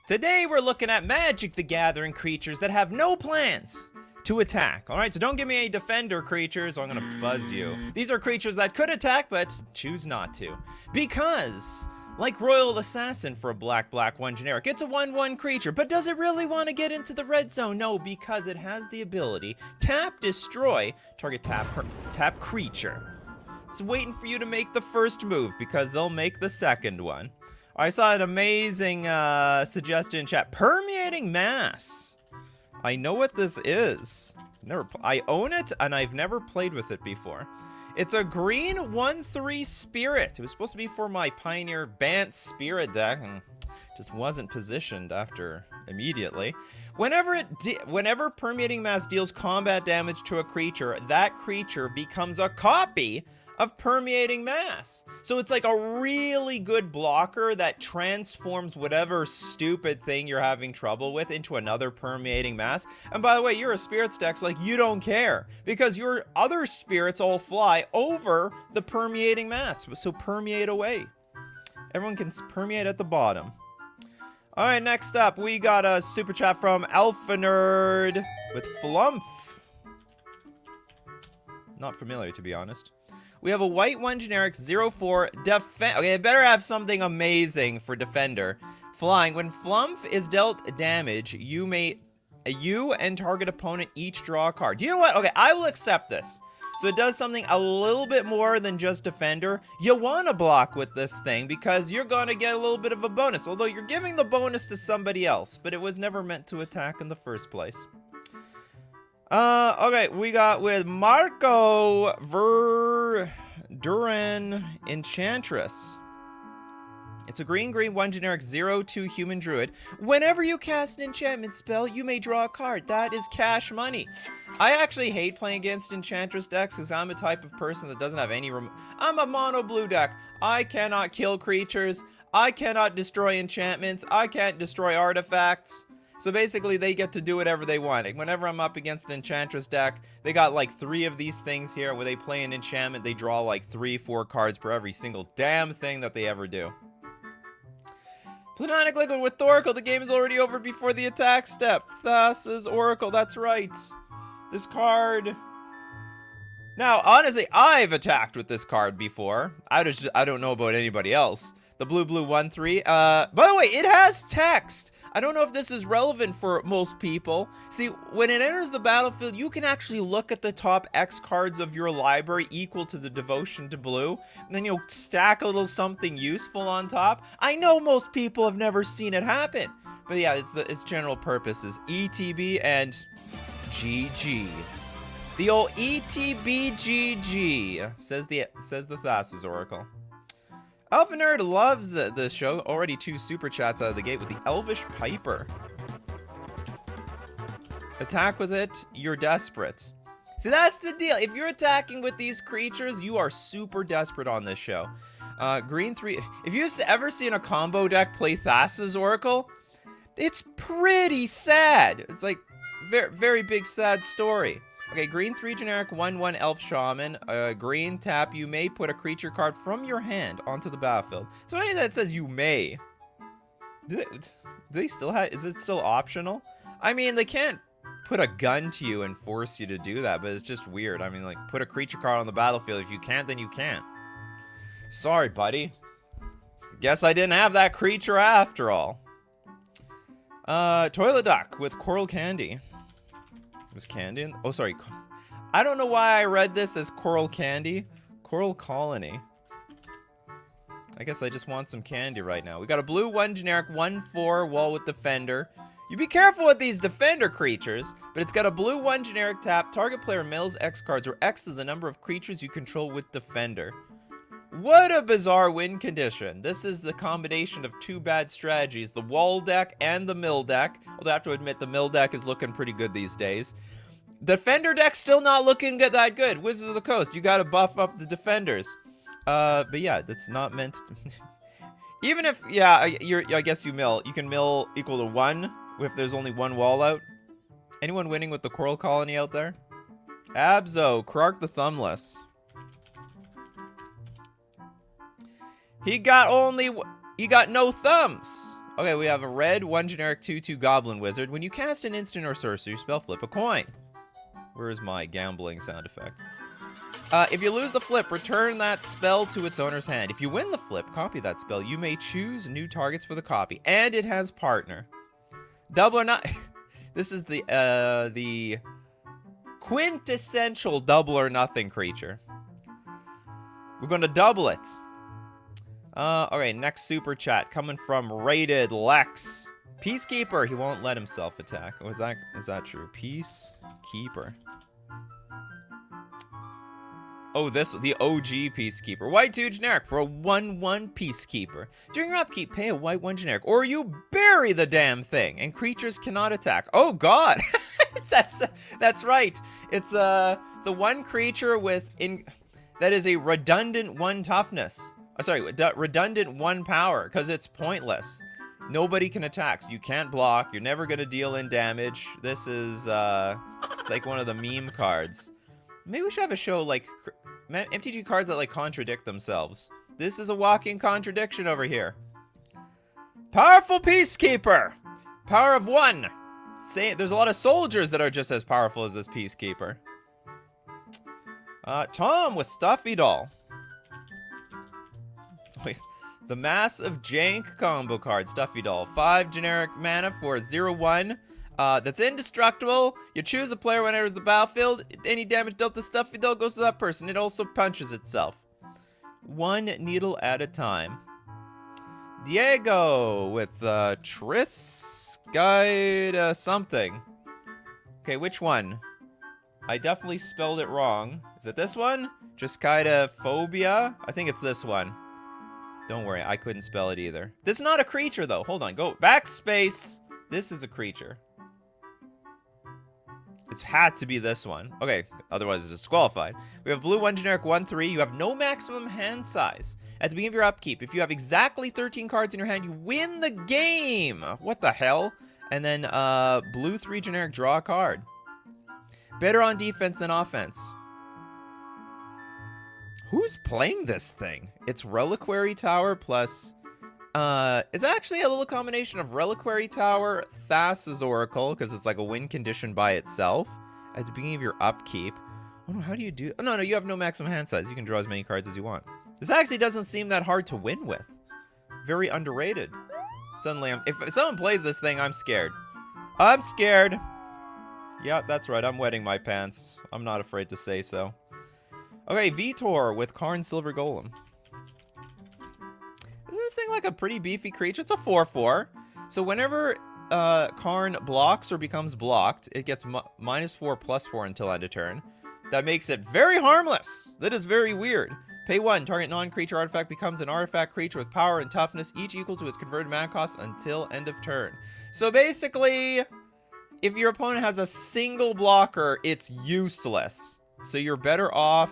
Today we're looking at Magic the Gathering creatures that have no plans to attack. Alright, so don't give me any defender creatures or I'm gonna buzz you. These are creatures that could attack but choose not to. Because, like Royal Assassin for a black 1 generic, it's a 1/1 creature, but does it really want to get into the red zone? No, because it has the ability tap, destroy, target tap creature. It's waiting for you to make the first move because they'll make the second one. I saw an amazing suggestion in chat. Permeating Mass. I know what this is. I own it, and I've never played with it before. It's a green 1/3 spirit. It was supposed to be for my Pioneer Bant Spirit deck, and just wasn't positioned after immediately. Whenever Permeating Mass deals combat damage to a creature, that creature becomes a copy of Permeating Mass. So it's like a really good blocker that transforms whatever stupid thing you're having trouble with into another Permeating Mass. And by the way, you're a spirits deck, so like you don't care because your other spirits all fly over the Permeating Mass. So permeate away. Everyone can permeate at the bottom. All right, next up, we got a super chat from Alpha Nerd with Flumph. Not familiar, to be honest. We have a white 1 generic 0/4 defend. Okay, I better have something amazing for defender. Flying. When Flumph is dealt damage, you and target opponent each draw a card. You know what? Okay, I will accept this. So it does something a little bit more than just defender. You want to block with this thing because you're going to get a little bit of a bonus. Although you're giving the bonus to somebody else, but it was never meant to attack in the first place. Okay, we got with Marco Verduran Enchantress. It's a green 1 generic 0/2 human druid. Whenever you cast an enchantment spell, you may draw a card. That is cash money. I actually hate playing against Enchantress decks because I'm a type of person that doesn't have any I'm a mono blue deck. I cannot kill creatures. I cannot destroy enchantments. I can't destroy artifacts. So basically, they get to do whatever they want. Like, whenever I'm up against an Enchantress deck, they got like 3 of these things here where they play an enchantment, they draw like 3-4 cards per every single damn thing that they ever do. Platonic Liquid with Thoracle. The game is already over before the attack step. Thassa's Oracle, that's right. This card... Now, honestly, I've attacked with this card before. I don't know about anybody else. The blue 1/3. By the way, it has text. I don't know if this is relevant for most people. See, when it enters the battlefield, you can actually look at the top X cards of your library equal to the devotion to blue, and then you'll stack a little something useful on top. I know most people have never seen it happen, but yeah, its general purpose is ETB and GG. The old ETBGG, says the Thassa's Oracle. Alpha Nerd loves this show. Already 2 super chats out of the gate with the Elvish Piper. Attack with it, you're desperate. See, that's the deal. If you're attacking with these creatures, you are super desperate on this show. Green 3. If you've ever seen a combo deck play Thassa's Oracle, it's pretty sad. It's like very, very big sad story. Okay, green 3 generic 1/1 Elf Shaman. Green tap, you may put a creature card from your hand onto the battlefield. So anything that says you may. Do they still have, is it still optional? I mean, they can't put a gun to you and force you to do that, but it's just weird. I mean, like, put a creature card on the battlefield. If you can't, then you can't. Sorry, buddy. Guess I didn't have that creature after all. Toilet Duck with Coral Candy. Was candy in? Oh, sorry. I don't know why I read this as Coral Candy. Coral Colony. I guess I just want some candy right now. We got a blue 1 generic 1/4 wall with Defender. You be careful with these Defender creatures, but it's got a blue 1 generic tap. Target player mills X cards, where X is the number of creatures you control with Defender. What a bizarre win condition. This is the combination of 2 bad strategies, the wall deck and the mill deck. Although I have to admit, the mill deck is looking pretty good these days. Defender deck's still not looking that good. Wizards of the Coast, you gotta buff up the defenders. But yeah, that's not meant to... Even if, yeah, I guess you can mill equal to 1 if there's only 1 wall out. Anyone winning with the Coral Colony out there? Abzo, Krark the Thumbless. He got no thumbs. Okay, we have a red 1 generic 2/2 Goblin Wizard. When you cast an instant or sorcery spell, flip a coin. Where's my gambling sound effect? If you lose the flip, return that spell to its owner's hand. If you win the flip, copy that spell. You may choose new targets for the copy, and it has partner. Double or not. This is the quintessential double or nothing creature. We're going to double it. Okay, next super chat coming from Rated Lex. Peacekeeper, he won't let himself attack. Oh, is that true? Peacekeeper. Oh, the OG Peacekeeper. White 2 generic for a 1/1 Peacekeeper. During your upkeep, pay a white 1 generic, or you bury the damn thing, and creatures cannot attack. Oh God, that's right. It's the one creature that is a redundant 1 toughness. Sorry, redundant 1 power, because it's pointless. Nobody can attack, so you can't block. You're never gonna deal in damage. This is it's like one of the meme cards. Maybe we should have a show like MTG cards that like contradict themselves. This is a walking contradiction over here. Powerful Peacekeeper! Power of 1! There's a lot of soldiers that are just as powerful as this Peacekeeper. Tom with Stuffy Doll. Wait, the Massive Jank combo card, Stuffy Doll. 5 generic mana for 0/1. That's indestructible. You choose a player when it enters the battlefield. Any damage dealt to Stuffy Doll goes to that person. It also punches itself. 1 needle at a time. Diego with Triss Guide something. Okay, which one? I definitely spelled it wrong. Is it this one? Triskaida Phobia? I think it's this one. Don't worry, I couldn't spell it either. This is not a creature though. Hold on, go backspace. This is a creature. It's had to be this one. Okay, otherwise it's disqualified. We have blue 1 generic 1/3. You have no maximum hand size. At the beginning of your upkeep, if you have exactly 13 cards in your hand, you win the game. What the hell? And then blue 3 generic, draw a card. Better on defense than offense. Who's playing this thing? It's Reliquary Tower plus... it's actually a little combination of Reliquary Tower, Thassa's Oracle, because it's like a win condition by itself. At the beginning of your upkeep. Oh no, how do you do... Oh no, you have no maximum hand size. You can draw as many cards as you want. This actually doesn't seem that hard to win with. Very underrated. Suddenly, if someone plays this thing, I'm scared. I'm scared. Yeah, that's right. I'm wetting my pants. I'm not afraid to say so. Okay, Vitor with Karn Silver Golem. Isn't this thing like a pretty beefy creature? It's a 4/4. So whenever Karn blocks or becomes blocked, it gets -4/+4 until end of turn. That makes it very harmless. That is very weird. Pay 1. Target non-creature artifact becomes an artifact creature with power and toughness, each equal to its converted mana cost until end of turn. So basically, if your opponent has a single blocker, it's useless. So you're better off...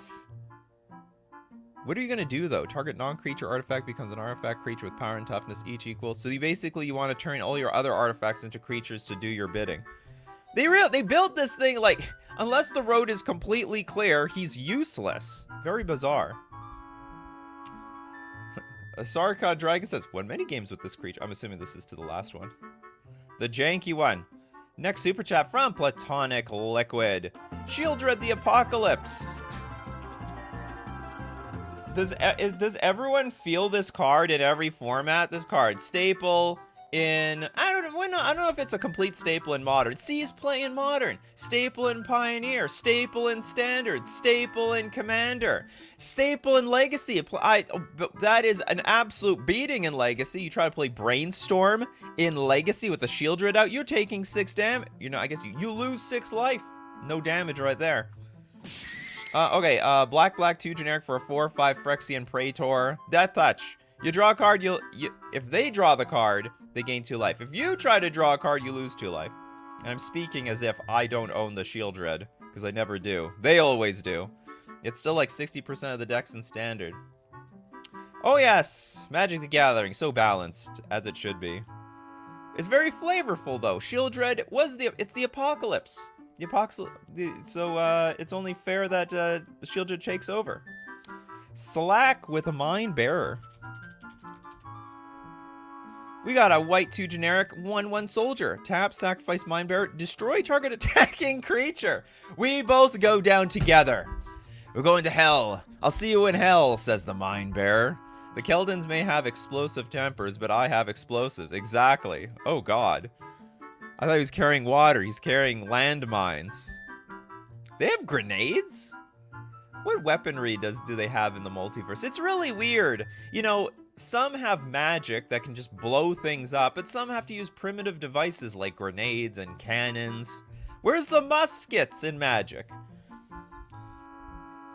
What are you going to do, though? Target non-creature artifact becomes an artifact creature with power and toughness, each equal. So you want to turn all your other artifacts into creatures to do your bidding. They built this thing like, unless the road is completely clear, he's useless. Very bizarre. Sarkad Dragon says, won many games with this creature. I'm assuming this is to the last one. The janky one. Next super chat from Platonic Liquid. Shieldred the Apocalypse. Does everyone feel this card in every format? This card, staple in... I don't know if it's a complete staple in Modern. Sees play in Modern. Staple in Pioneer. Staple in Standard. Staple in Commander. Staple in Legacy. But that is an absolute beating in Legacy. You try to play Brainstorm in Legacy with the Shieldred out. You're taking 6 damage. You know, I guess you lose 6 life. No damage right there. Okay, black 2 generic for a 4/5 Phyrexian Praetor. Death Touch. You draw a card, if they draw the card, they gain 2 life. If you try to draw a card, you lose 2 life. And I'm speaking as if I don't own the Shieldred, because I never do. They always do. It's still like 60% of the decks in Standard. Oh yes! Magic the Gathering, so balanced, as it should be. It's very flavorful, though. Shieldred it's the Apocalypse. So it's only fair that Shieldred takes over. Slack with a Mind Bearer. We got a white 2 generic 1/1 soldier. Tap, sacrifice Mind Bearer, destroy target attacking creature. We both go down together. We're going to hell. I'll see you in hell, says the Mind Bearer. The Keldons may have explosive tempers, but I have explosives. Exactly. Oh, God. I thought he was carrying water. He's carrying landmines. They have grenades? What weaponry do they have in the multiverse? It's really weird. You know, some have magic that can just blow things up, but some have to use primitive devices like grenades and cannons. Where's the muskets in magic?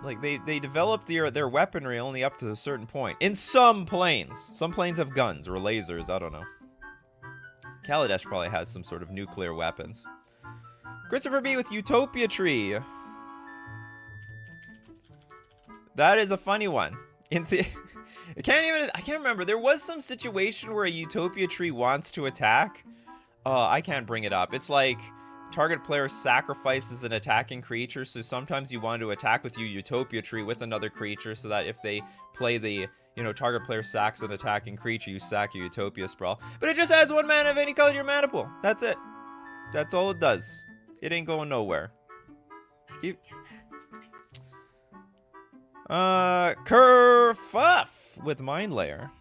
Like, they developed their weaponry only up to a certain point. In some planes. Some planes have guns or lasers, I don't know. Kaladesh probably has some sort of nuclear weapons. Christopher B with Utopia Tree. That is a funny one. I can't remember. There was some situation where a Utopia Tree wants to attack. I can't bring it up. It's like target player sacrifices an attacking creature, so sometimes you want to attack with your Utopia Tree with another creature, so that if they play the, you know, target player sacks an attacking creature, you sack your Utopia Sprawl. But it just adds 1 mana of any color to your mana pool. That's it. That's all it does. It ain't going nowhere. Kerfuff with Mind Layer.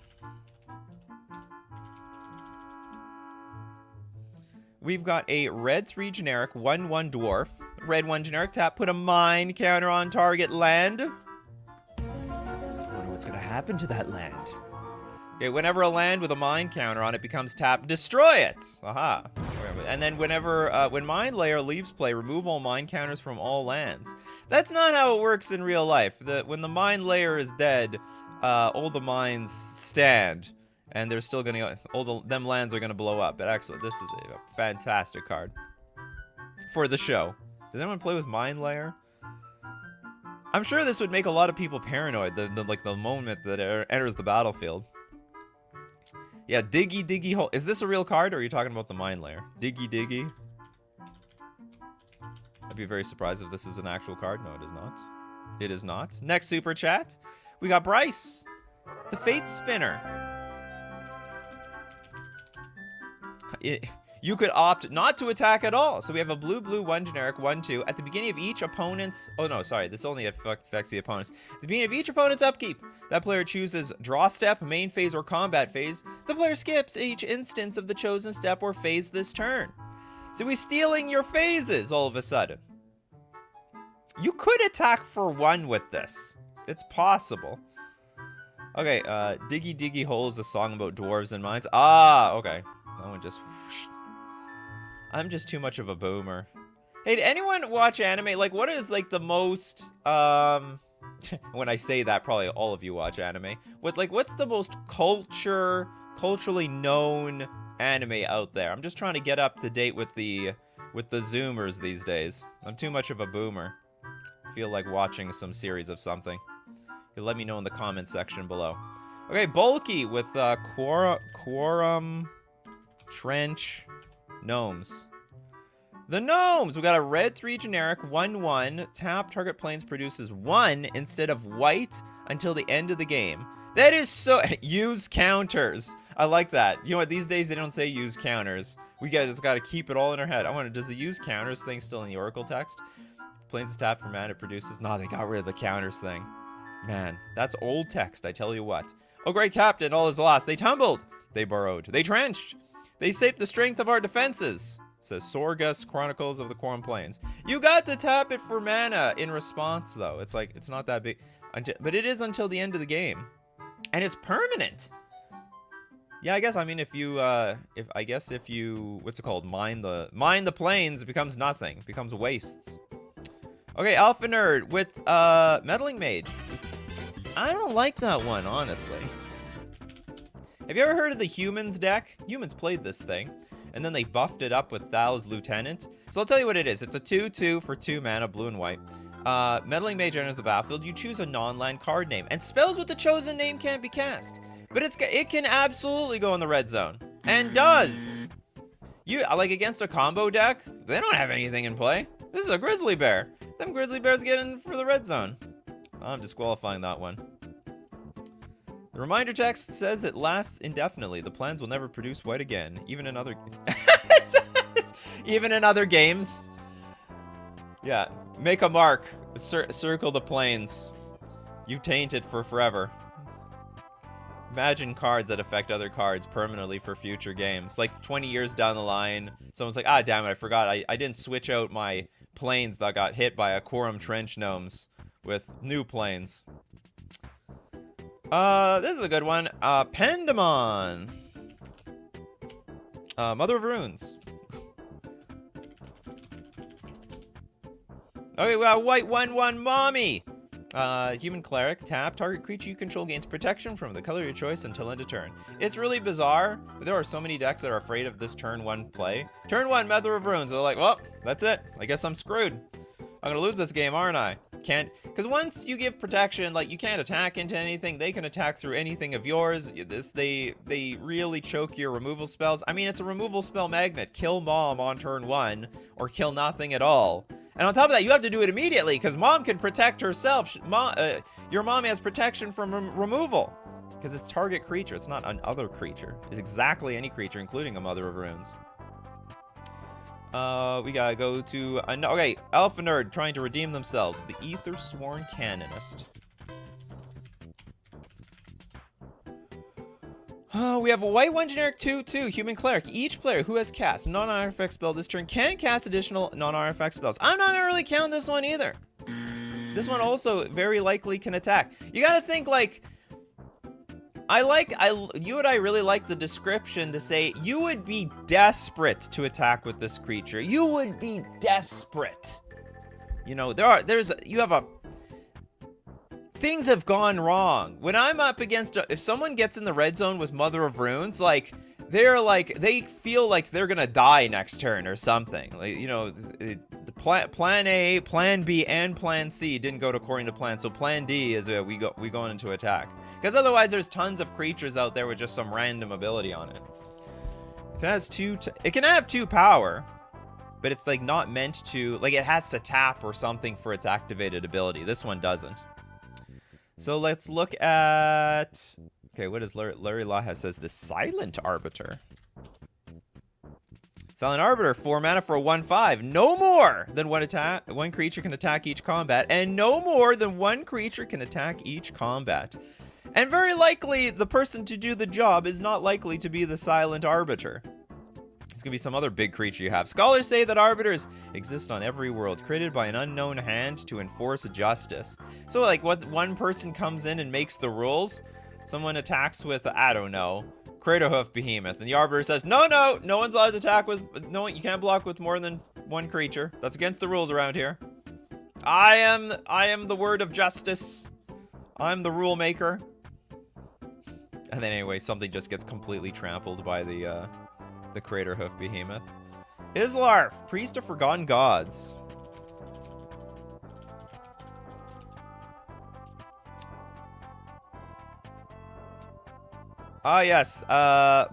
We've got a red 3 generic 1/1 dwarf. Red 1 generic tap, put a mind counter on target land. I wonder what's gonna happen to that land. Okay, whenever a land with a mind counter on it becomes tapped, destroy it. Aha. And then when Mind Layer leaves play, remove all mind counters from all lands. That's not how it works in real life. When the Mind Layer is dead, all the mines stand, and they're still gonna, them lands are gonna blow up. But actually, this is a fantastic card for the show. Does anyone play with Mind Layer? I'm sure this would make a lot of people paranoid. The moment that it enters the battlefield. Yeah, Diggy Hole. Is this a real card, or are you talking about the Mind Layer? Diggy. I'd be very surprised if this is an actual card. No, it is not. It is not. Next super chat, we got Bryce, the Fate Spinner. You could opt not to attack at all. So we have a blue 1 generic 1/2 at the beginning of each opponent's. Oh no, sorry. This only affects the opponents. At the beginning of each opponent's upkeep, that player chooses draw step, main phase, or combat phase. The player skips each instance of the chosen step or phase this turn. So we're stealing your phases all of a sudden. You could attack for 1 with this. It's possible. Okay, Diggy Hole is a song about dwarves and mines. Ah, okay. That one just... I'm just too much of a boomer. Hey, did anyone watch anime? Like, what is, like, the most, when I say that, probably all of you watch anime. What's the most culturally known anime out there? I'm just trying to get up to date with the Zoomers these days. I'm too much of a boomer. I feel like watching some series of something. You let me know in the comment section below. Okay, Bulky with Quorum Trench Gnomes. The Gnomes! We got a red 3 generic 1/1. Tap, target planes produces 1 instead of white until the end of the game. That is so... Use counters. I like that. You know what? These days they don't say use counters. We just gotta keep it all in our head. I wonder, does the use counters thing still in the Oracle text? Planes is tapped for mana, it produces... Nah, they got rid of the counters thing. Man, that's old text, I tell you what. Oh, great captain, all is lost. They tumbled. They burrowed. They trenched. They saped the strength of our defenses. Says Sorgus, Chronicles of the Quorum Plains. You got to tap it for mana in response, though. It's like, it's not that big. But it is until the end of the game. And it's permanent. Yeah, I guess, I mean, if you, what's it called? Mine the plains, it becomes nothing. It becomes wastes. Okay, Alpha Nerd with, Meddling Mage. I don't like that one, honestly. Have you ever heard of the Humans deck? Humans played this thing. And then they buffed it up with Thal's Lieutenant. So I'll tell you what it is. It's a 2/2 for 2 mana, blue and white. Meddling Mage enters the battlefield. You choose a non-land card name. And spells with the chosen name can't be cast. But it can absolutely go in the red zone. And does. Like against a combo deck, they don't have anything in play. This is a Grizzly Bear. Them Grizzly Bears get in for the red zone. I'm disqualifying that one. The reminder text says it lasts indefinitely. The plans will never produce white again, even in other even in other games. Yeah, make a mark. Circle the planes. You taint it for forever. Imagine cards that affect other cards permanently for future games. Like 20 years down the line, someone's like, ah, damn it, I forgot. I didn't switch out my planes that got hit by a Quorum Trench Gnomes with new planes. This is a good one. Pandemon. Mother of Runes. Okay, we got white 1/1 mommy. Human cleric, tap, target creature you control gains protection from the color of your choice until end of turn. It's really bizarre, but there are so many decks that are afraid of this turn 1 play. Turn 1, Mother of Runes. They're like, well, that's it. I guess I'm screwed. I'm gonna lose this game, aren't I? Can't, because once you give protection, like, you can't attack into anything. They can attack through anything of yours. They really choke your removal spells. I mean, it's a removal spell magnet. Kill Mom on turn 1, or kill nothing at all. And on top of that, you have to do it immediately, because Mom can protect herself. Your mom has protection from removal, because it's target creature. It's not an other creature. It's exactly any creature, including a Mother of Runes. We gotta go to... okay, Alpha Nerd trying to redeem themselves. The Ether Sworn Canonist. We have a white 1 generic 2/2 human cleric. Each player who has cast non-artifact spell this turn can cast additional non-artifact spells. I'm not gonna really count this one either. This one also very likely can attack. You gotta think, like, you and I really like the description to say you would be desperate to attack with this creature. You would be desperate. You know, you have a... Things have gone wrong. When I'm up against... if someone gets in the red zone with Mother of Runes, like, they feel like they're gonna die next turn or something. Like, you know, the plan A, plan B, and plan C didn't go according to plan. So plan D is we going into attack. Because otherwise there's tons of creatures out there with just some random ability on it. If it has it can have 2 power, but it's like not meant to, like, it has to tap or something for its activated ability. This one doesn't. So let's look at... okay, what does Larry Laha says? The Silent Arbiter. Silent Arbiter, 4 mana for a 1/5. No more than one creature can attack each combat, and no more than 1 creature can attack each combat. And very likely, the person to do the job is not likely to be the Silent Arbiter. It's gonna be some other big creature you have. Scholars say that arbiters exist on every world, created by an unknown hand to enforce justice. So, like, what one person comes in and makes the rules, someone attacks with, I don't know, Craterhoof Behemoth, and the arbiter says, no one's allowed to attack with, you can't block with more than 1 creature. That's against the rules around here. I am the word of justice. I'm the rule maker. And then anyway, something just gets completely trampled by the Craterhoof Behemoth. Islarf, Priest of Forgotten Gods. Ah, yes.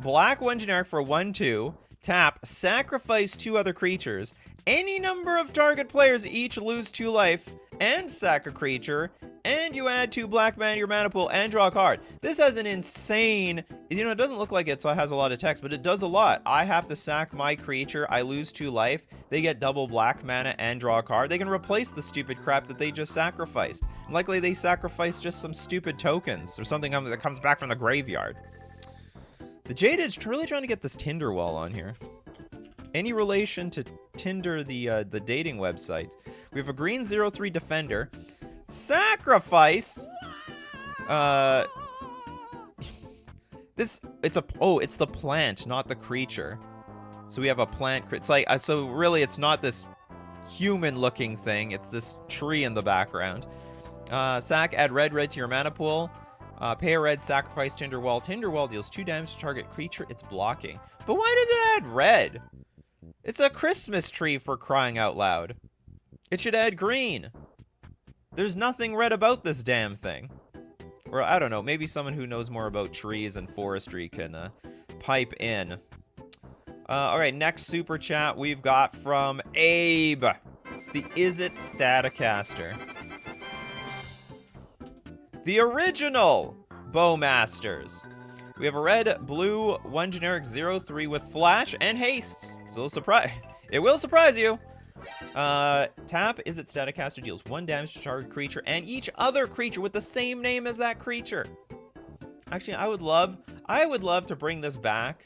Black 1 generic for 1/2. Tap, sacrifice 2 other creatures. Any number of target players each lose 2 life and sack a creature, and you add 2 black mana to your mana pool and draw a card. This has an insane, you know, it doesn't look like it has a lot of text, but it does a lot. I have to sack my creature, I lose 2 life, they get double black mana and draw a card. They can replace the stupid crap that they just sacrificed. And likely they sacrificed just some stupid tokens or something that comes back from the graveyard. The Jaded's really trying to get this Tinder wall on here. Any relation to Tinder, the dating website? We have a green 0/3 defender. Sacrifice. It's the plant, not the creature. So we have a plant. It's like, so really, it's not this human-looking thing. It's this tree in the background. Sack, add red to your mana pool. Pay a red, sacrifice Tinder Wall. Tinder Wall deals 2 damage to target creature it's blocking. But why does it add red? It's a Christmas tree, for crying out loud. It should add green. There's nothing red about this damn thing. Or, I don't know, maybe someone who knows more about trees and forestry can pipe in. Alright, next super chat we've got from Abe. The Is It Staticaster. The original Bowmasters. We have a red-blue 1 generic 0/3 with flash and haste. So it will surprise you. Tap is its static caster, deals 1 damage to target creature and each other creature with the same name as that creature. Actually, I would love to bring this back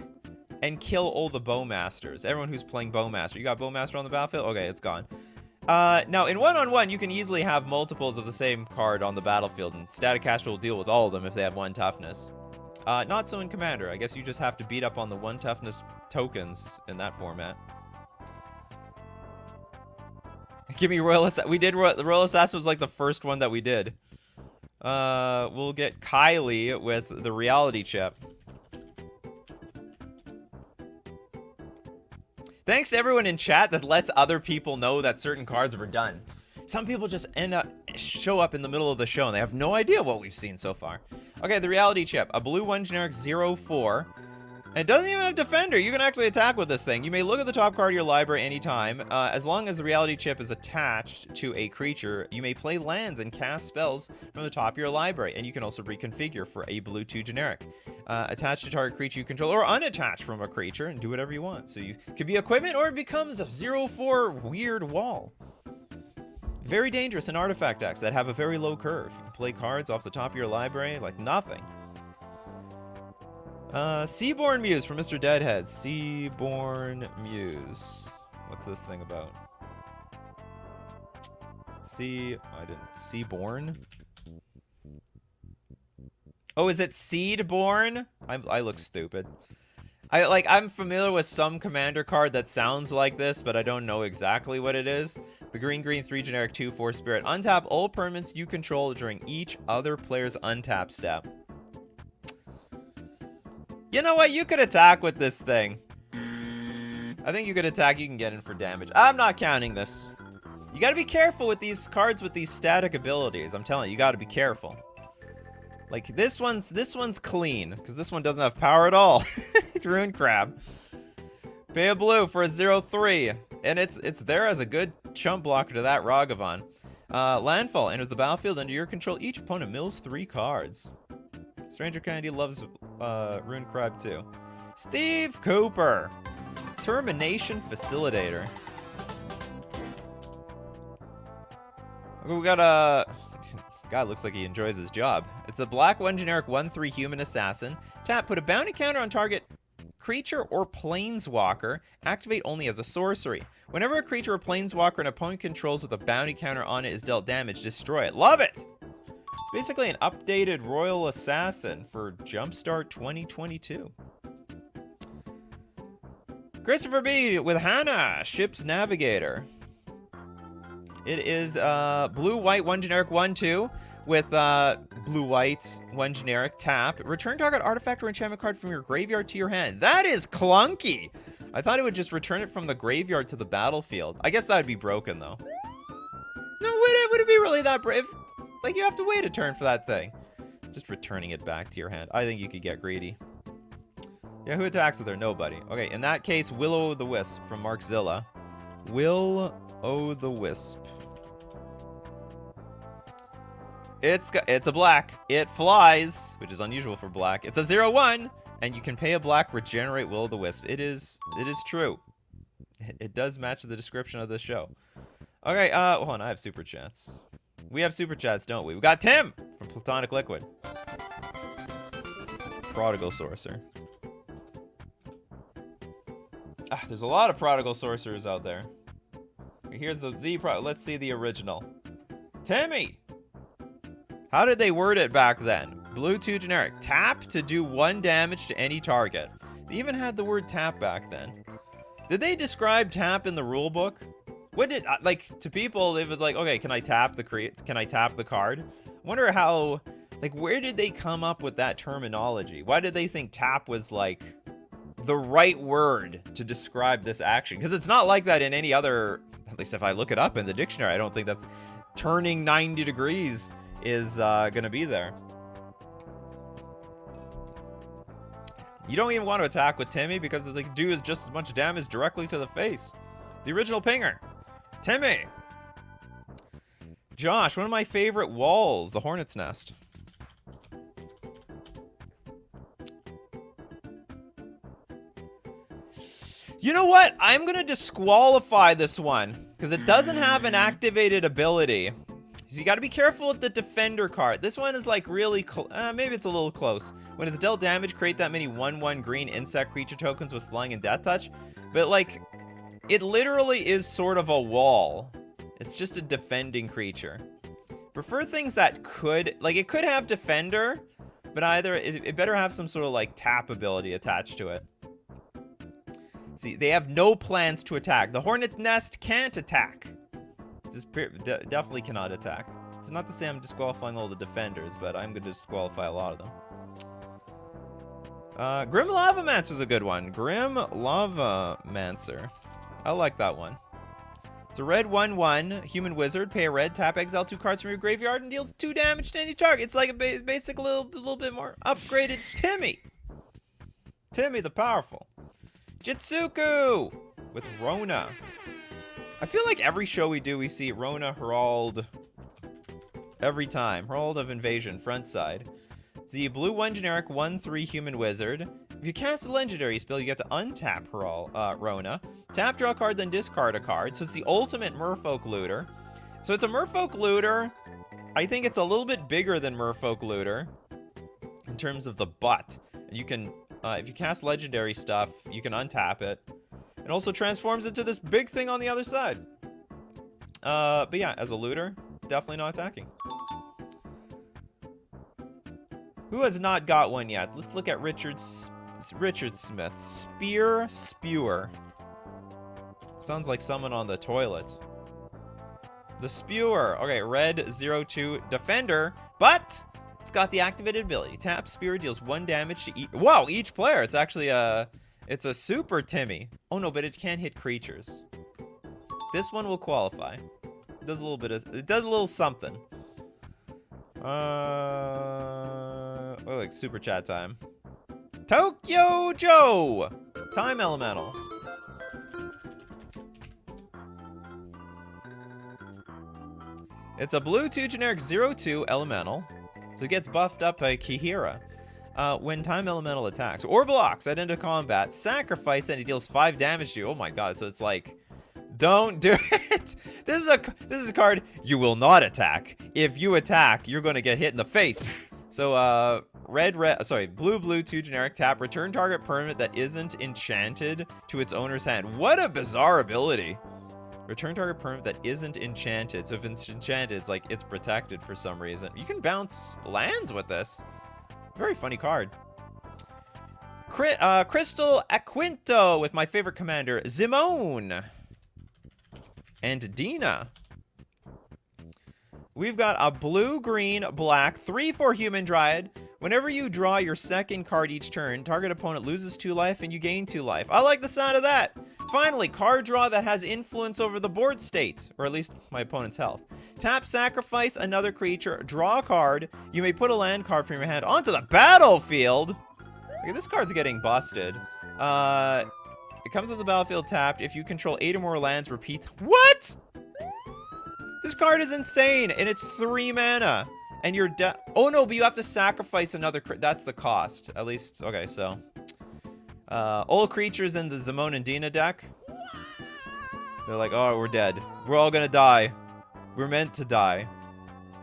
and kill all the Bowmasters. Everyone who's playing Bowmaster. You got Bowmaster on the battlefield? Okay, it's gone. Now, in one-on-one, you can easily have multiples of the same card on the battlefield, and static caster will deal with all of them if they have 1 toughness. Not so in Commander. I guess you just have to beat up on the 1 toughness tokens in that format. Give me Royal Assassin. The Royal Assassin was like the first one that we did. We'll get Kylie with the reality chip. Thanks to everyone in chat that lets other people know that certain cards were done. Some people just show up in the middle of the show and they have no idea what we've seen so far. Okay, the reality chip. A blue 1 generic 0/4. And it doesn't even have Defender. You can actually attack with this thing. You may look at the top card of your library anytime. As long as the reality chip is attached to a creature, you may play lands and cast spells from the top of your library. And you can also reconfigure for a blue 2 generic. Attached to target creature you control, or unattached from a creature, and do whatever you want. So you could be equipment, or it becomes a 0/4 weird wall. Very dangerous in artifact decks that have a very low curve. You can play cards off the top of your library like nothing. Seaborn Muse from Mr. Deadhead. Seaborn Muse. What's this thing about? Seaborn? Oh, is it Seedborn? I look stupid. I'm familiar with some Commander card that sounds like this, but I don't know exactly what it is. The green 3 generic 2/4 spirit. Untap all permanents you control during each other player's untap step. You know what? You could attack with this thing. I think you could attack. You can get in for damage. I'm not counting this. You gotta be careful with these cards with these static abilities. I'm telling you, you gotta be careful. Like, this one's clean, because this one doesn't have power at all. Ruin Crab. Pay a blue for a 0/3. And it's there as a good chump blocker to that Ragavan. Landfall enters the battlefield under your control. Each opponent mills 3 cards. Stranger Candy loves Ruin Crab too. Steve Cooper. Termination Facilitator. We got a... God, looks like he enjoys his job. It's a black 1 generic 1/3 human assassin. Tap, put a bounty counter on target creature or planeswalker. Activate only as a sorcery. Whenever a creature or planeswalker an opponent controls with a bounty counter on it is dealt damage, destroy it. Love it! It's basically an updated Royal Assassin for Jumpstart 2022. Christopher B. with Hannah, Ship's Navigator. It is blue-white 1 generic 1/2 with blue-white 1 generic tap. Return target artifact or enchantment card from your graveyard to your hand. That is clunky. I thought it would just return it from the graveyard to the battlefield. I guess that would be broken though. No, would it be really that brave? Like, you have to wait a turn for that thing. Just returning it back to your hand. I think you could get greedy. Yeah, who attacks with her? Nobody. Okay, in that case, Will-O-the-Wisp from Mark Zilla. Will-O-the-Wisp. It's a black. It flies, which is unusual for black. It's a 0/1, and you can pay a black, regenerate Will-O-the-Wisp. It is true. It does match the description of this show. Okay, hold on, I have super chats. We have super chats, don't we? We got Tim from Platonic Liquid. Prodigal Sorcerer. There's a lot of Prodigal Sorcerers out there. Here's let's see the original. Timmy! How did they word it back then? Blue 2 generic. Tap to do 1 damage to any target. They even had the word tap back then. Did they describe tap in the rule book? What did, like, to people, it was like, okay, can I tap the card? I wonder how, like, where did they come up with that terminology? Why did they think tap was, like, the right word to describe this action? Because it's not like that in any other, at least if I look it up in the dictionary, I don't think that's turning 90 degrees is gonna be there. You don't even want to attack with Timmy because they do is just as much damage directly to the face. The original pinger. Timmy. Josh, one of my favorite walls, the Hornet's Nest. You know what? I'm going to disqualify this one because it doesn't have an activated ability. So you got to be careful with the defender card. This one is like really maybe it's a little close. When it's dealt damage, create that many 1/1 green insect creature tokens with flying and death touch. But like, it literally is sort of a wall. It's just a defending creature. Prefer things that could, like, it could have defender, but either it better have some sort of like tap ability attached to it. See, they have no plans to attack. The Hornet Nest can't attack. Definitely cannot attack. It's not to say I'm disqualifying all the defenders, but I'm going to disqualify a lot of them. Grim Lavamancer is a good one. Grim Lavamancer. I like that one. It's a red 1/1 human wizard. Pay a red, tap, exile 2 cards from your graveyard, and deal 2 damage to any target. It's like a basic little bit more upgraded Timmy. Timmy the Powerful. Jitsuku with Rona. I feel like every show we do, we see Rona Herald every time. Herald of Invasion, front side. It's the blue 1 generic 1/3 human wizard. If you cast a legendary spell, you get to untap Rona. Tap, draw a card, then discard a card. So it's the ultimate Merfolk Looter. So it's a Merfolk Looter. I think it's a little bit bigger than Merfolk Looter in terms of the butt. You can, if you cast legendary stuff, you can untap it. It also transforms into this big thing on the other side. But yeah, as a looter, definitely not attacking. Who has not got one yet? Let's look at Richard Smith. Spear Spewer. Sounds like someone on the toilet. The Spewer. Okay, red 0/2 defender, but it's got the activated ability. Tap Spear, deals 1 damage to each. Wow, each player. It's actually it's a super Timmy. Oh no, but it can't hit creatures. This one will qualify. It does a little bit of, it does a little something. Oh, like super chat time. Tokyo Joe! Time Elemental. It's a blue 2 generic 0/2 elemental. So it gets buffed up by Kihira. When Time Elemental attacks or blocks at end of combat, sacrifice and it deals 5 damage to you. Oh my god, so it's like, don't do it. This is a card you will not attack. If you attack, you're going to get hit in the face. So blue 2 generic, tap, return target permanent that isn't enchanted to its owner's hand. What a bizarre ability. Return target permanent that isn't enchanted. So if it's enchanted, it's like it's protected for some reason. You can bounce lands with this. Very funny card. Crystal Aquinto with my favorite commander, Zimone. And Dina. We've got a blue, green, black, 3/4 human dryad. Whenever you draw your second card each turn, target opponent loses 2 life and you gain 2 life. I like the sound of that. Finally, card draw that has influence over the board state, or at least my opponent's health. Tap, sacrifice another creature, draw a card. You may put a land card from your hand onto the battlefield. Okay, this card's getting busted. It comes on the battlefield tapped. If you control 8 or more lands, repeat. What? This card is insane, and it's 3 mana. And you're oh no, but you have to sacrifice another that's the cost. At least, okay, so. All creatures in the Zimone and Dina deck. They're like, oh, we're dead. We're all gonna die. We're meant to die.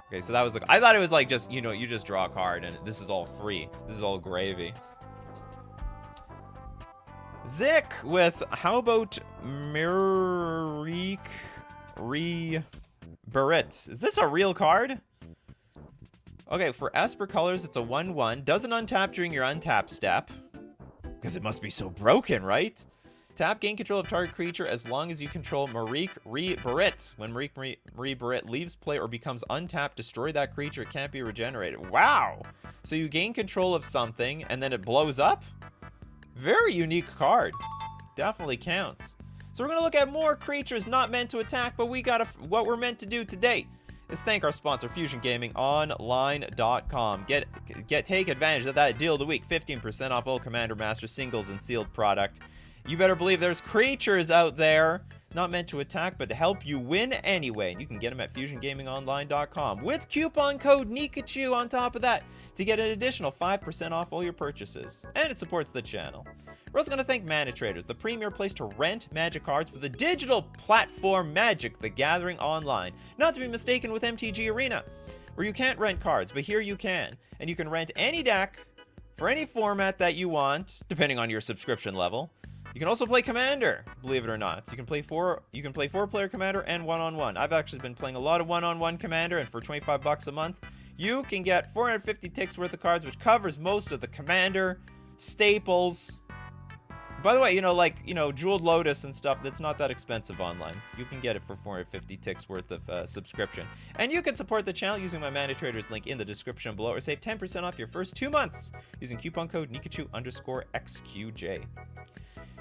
Okay, so that was I thought it was like just, you know, you just draw a card and this is all free. This is all gravy. Zik with, how about Mirik Barit? Is this a real card? Okay, for Esper colors, it's a 1/1. Doesn't untap during your untap step. Because it must be so broken, right? Tap, gain control of target creature as long as you control Mirik Barit. When Mirik Barit leaves play or becomes untapped, destroy that creature. It can't be regenerated. Wow! So you gain control of something and then it blows up? Very unique card. Definitely counts. So we're going to look at more creatures not meant to attack, but we got what we're meant to do today is thank our sponsor, FusionGamingOnline.com. Take advantage of that deal of the week. 15% off all Commander Master singles and sealed product. You better believe there's creatures out there not meant to attack, but to help you win anyway. And you can get them at FusionGamingOnline.com with coupon code Nikachu on top of that to get an additional 5% off all your purchases. And it supports the channel. We're also going to thank Mana Traders, the premier place to rent Magic cards for the digital platform Magic the Gathering Online. Not to be mistaken with MTG Arena, where you can't rent cards, but here you can. And you can rent any deck for any format that you want, depending on your subscription level. You can also play Commander, believe it or not. You can play four-player Commander and one-on-one. I've actually been playing a lot of one-on-one Commander, and for 25 bucks a month, you can get 450 ticks worth of cards, which covers most of the Commander staples. By the way, Jeweled Lotus and stuff, that's not that expensive online. You can get it for 450 ticks worth of subscription. And you can support the channel using my Mana Traders link in the description below, or save 10% off your first 2 months using coupon code Nikachu_XQJ.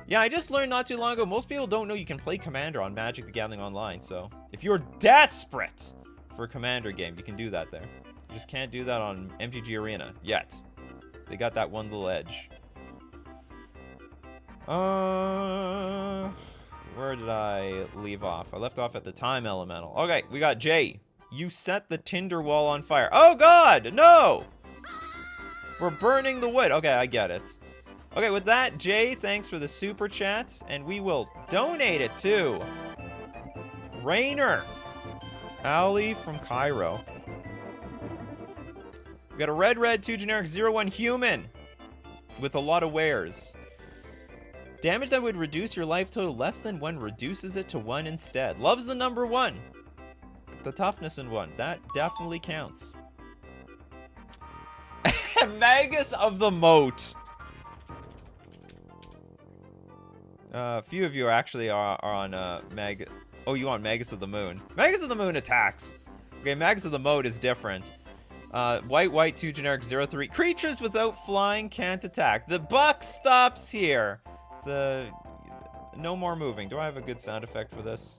Yeah, I just learned not too long ago, most people don't know you can play Commander on Magic the Gathering Online, so if you're desperate for a Commander game, you can do that there. You just can't do that on MTG Arena, yet. They got that one little edge. Where did I leave off? I left off at the Time Elemental. Okay, we got Jay. You set the tinder wall on fire. Oh god, no! We're burning the wood. Okay, I get it. Okay, with that, Jay, thanks for the super chat, and we will donate it to Rainer. Ali from Cairo. We got a red, 2 generic, 0-1 human with a lot of wares. Damage that would reduce your life total less than 1 reduces it to 1 instead. Loves the number 1. The toughness in 1. That definitely counts. Magus of the Moat. A few of you actually are on Mag... Oh, you want Magus of the Moon. Magus of the Moon attacks. Okay, Magus of the Moat is different. White, 2 generic, 0-3. Creatures without flying can't attack. The buck stops here. It's no more moving. Do I have a good sound effect for this?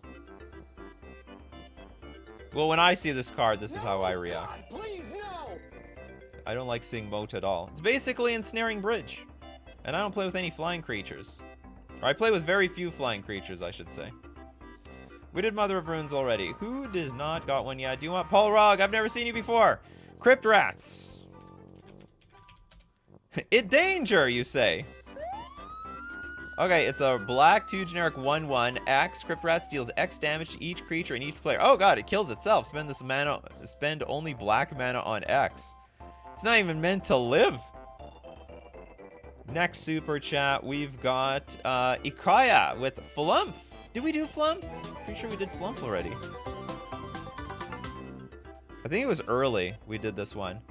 Well, when I see this card, this is how I react. Please, no. I don't like seeing Moat at all. It's basically Ensnaring Bridge. And I don't play with any flying creatures. Or I play with very few flying creatures, I should say. We did Mother of Runes already. Who does not got one yet? Do you want Paul Rogg? I've never seen you before. Crypt Rats. It danger, you say? Okay, it's a black 2 generic 1/1 X. Crypt Rats deals X damage to each creature and each player. Oh god, it kills itself. Spend this mana. Spend only black mana on X. It's not even meant to live. Next super chat, we've got Ikaya with Flump. Did we do Flump? Pretty sure we did Flump already. I think it was early we did this one.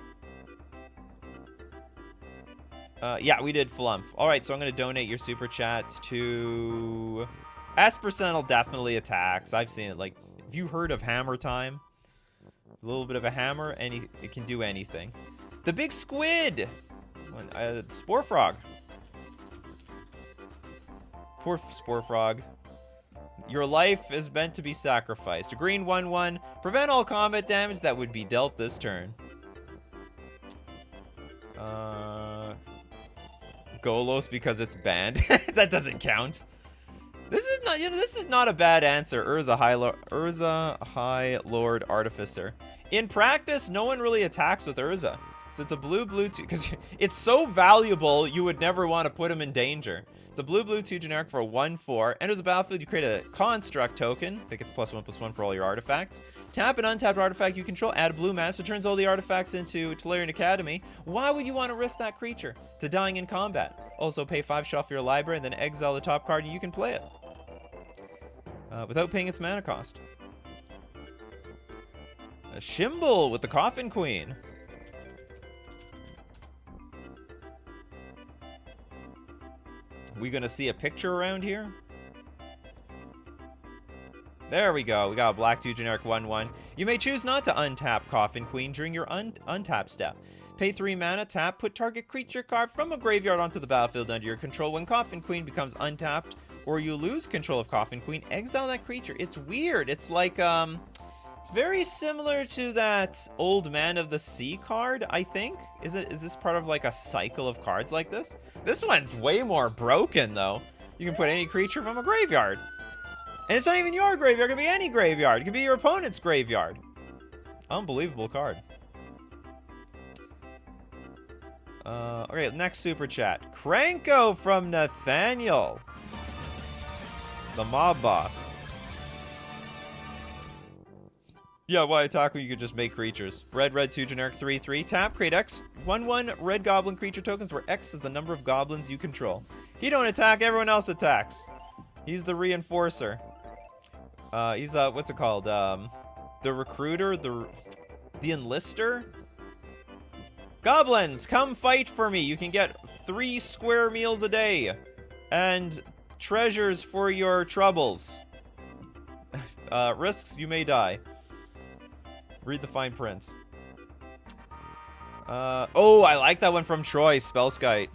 Yeah, we did Flump. Alright, so I'm going to donate your super chat to... S% definitely attacks. I've seen it. Like, have you heard of Hammer Time? A little bit of a hammer, and it can do anything. The Big Squid! Spore Frog. Poor Spore Frog. Your life is meant to be sacrificed. A green 1/1. Prevent all combat damage that would be dealt this turn. Golos because it's banned. That doesn't count. This is not, this is not a bad answer. Urza High Lord Artificer. In practice, no one really attacks with Urza. So it's a blue because it's so valuable you would never want to put him in danger. It's a blue 2 generic for a 1/4. Enters the battlefield, you create a construct token. I think it's +1/+1 for all your artifacts. Tap an untapped artifact you control, add a blue mana, so turns all the artifacts into Tolarian Academy. Why would you want to risk that creature to dying in combat? Also pay 5 shuffle your library and then exile the top card and you can play it. Without paying its mana cost. A Shimble with the Coffin Queen. We gonna see a picture around here? There we go. We got a black 2 generic 1/1. You may choose not to untap Coffin Queen during your untap step. Pay 3 mana, tap, put target creature card from a graveyard onto the battlefield under your control. When Coffin Queen becomes untapped or you lose control of Coffin Queen, exile that creature. It's weird. It's like, it's very similar to that Old Man of the Sea card, I think. Is this part of like a cycle of cards like this? This one's way more broken though. You can put any creature from a graveyard. And it's not even your graveyard, it could be any graveyard. It could be your opponent's graveyard. Unbelievable card. Okay, next super chat. Cranko from Nathaniel. The mob boss. Yeah, why attack when you could just make creatures? Red, 2, generic 3/3. Tap, create X 1/1 red goblin creature tokens where X is the number of goblins you control. He don't attack, everyone else attacks. He's the reinforcer. He's what's it called? The recruiter, the enlister. Goblins, come fight for me. You can get 3 square meals a day and treasures for your troubles. Risks, you may die. Read the fine print. Oh, I like that one from Troy, Spellskite.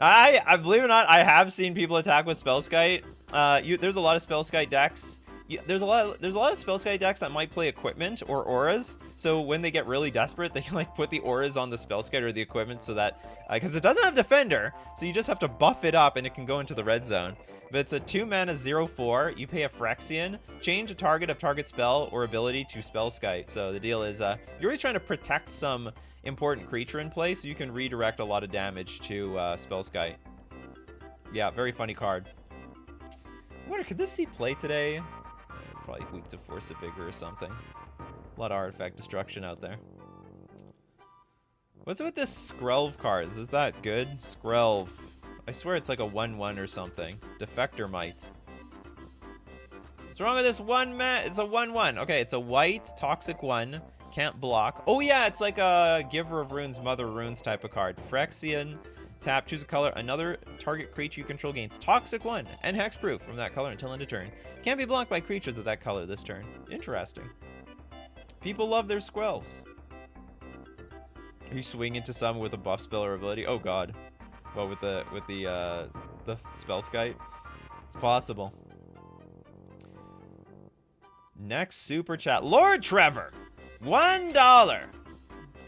I believe it or not, I have seen people attack with Spellskite. There's a lot of Spellskite decks. There's a lot of Spellskite decks that might play equipment or auras. So when they get really desperate, they can like put the auras on the Spellskite or the equipment so that because it doesn't have defender, so you just have to buff it up and it can go into the red zone. But it's a 2 mana 0/4. You pay a Phyrexian, change a target of target spell or ability to Spellskite. So the deal is you're always trying to protect some important creature in play, so you can redirect a lot of damage to Spellskite. Yeah, very funny card. I wonder, could this see play today? It's probably weak to Force of Vigor or something. A lot of artifact destruction out there. What's with this Skrelv cards? Is that good? Skrelv. I swear it's like a 1/1 or something. Defector Might. What's wrong with this one, man? It's a 1/1. Okay, it's a white, toxic 1. Can't block. Oh yeah, it's like a Giver of Runes, Mother Runes type of card. Phyrexian. Tap, choose a color. Another target creature you control gains Toxic 1 and Hexproof from that color until end of turn. Can't be blocked by creatures of that color this turn. Interesting. People love their Skrelvs. You swing into some with a buff spell or ability. Oh god. Well, with the Spellskite, it's possible. Next super chat, Lord Trevor, $1.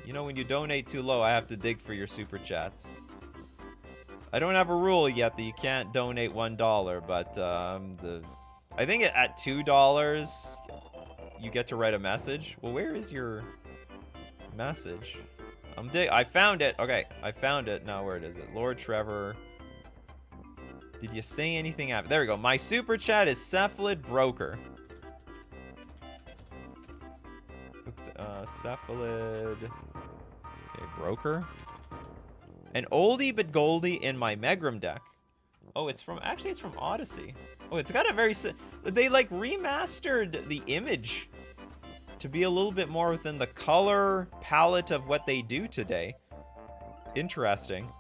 You know, when you donate too low, I have to dig for your super chats. I don't have a rule yet that you can't donate $1, but I think at $2 you get to write a message. Well, where is your message? I found it. Okay, I found it. Now, where is it? Lord Trevor. Did you say anything after? There we go. My super chat is Cephalid Broker. Cephalid. Okay, Broker. An oldie but goldie in my Megrim deck. Oh, it's from Odyssey. Oh, it's got a very... They, like, remastered the image to be a little bit more within the color palette of what they do today. Interesting.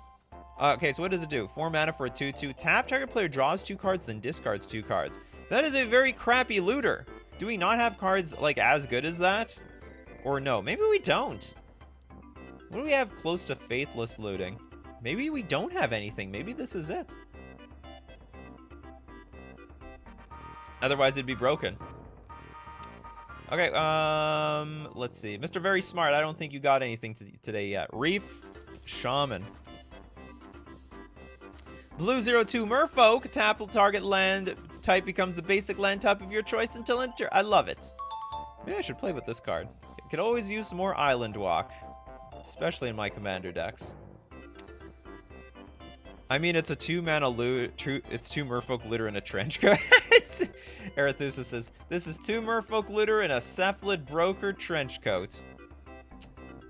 Okay, so what does it do? 4 mana for a 2/2. Tap, target player draws 2 cards, then discards 2 cards. That is a very crappy looter. Do we not have cards, like, as good as that? Or no? Maybe we don't. What do we have close to Faithless looting? Maybe we don't have anything. Maybe this is it. Otherwise, it'd be broken. Okay, let's see. Mr. Very Smart, I don't think you got anything today yet. Reef Shaman. Blue 02 Merfolk. Tap target land. Its type becomes the basic land type of your choice until enter. I love it. Maybe I should play with this card. I could always use some more Island Walk. Especially in my commander decks. I mean, it's a 2 mana loot. It's 2 Merfolk Looter in a trench coat. Arethusa says, this is 2 Merfolk Looter in a Cephalid Broker trench coat.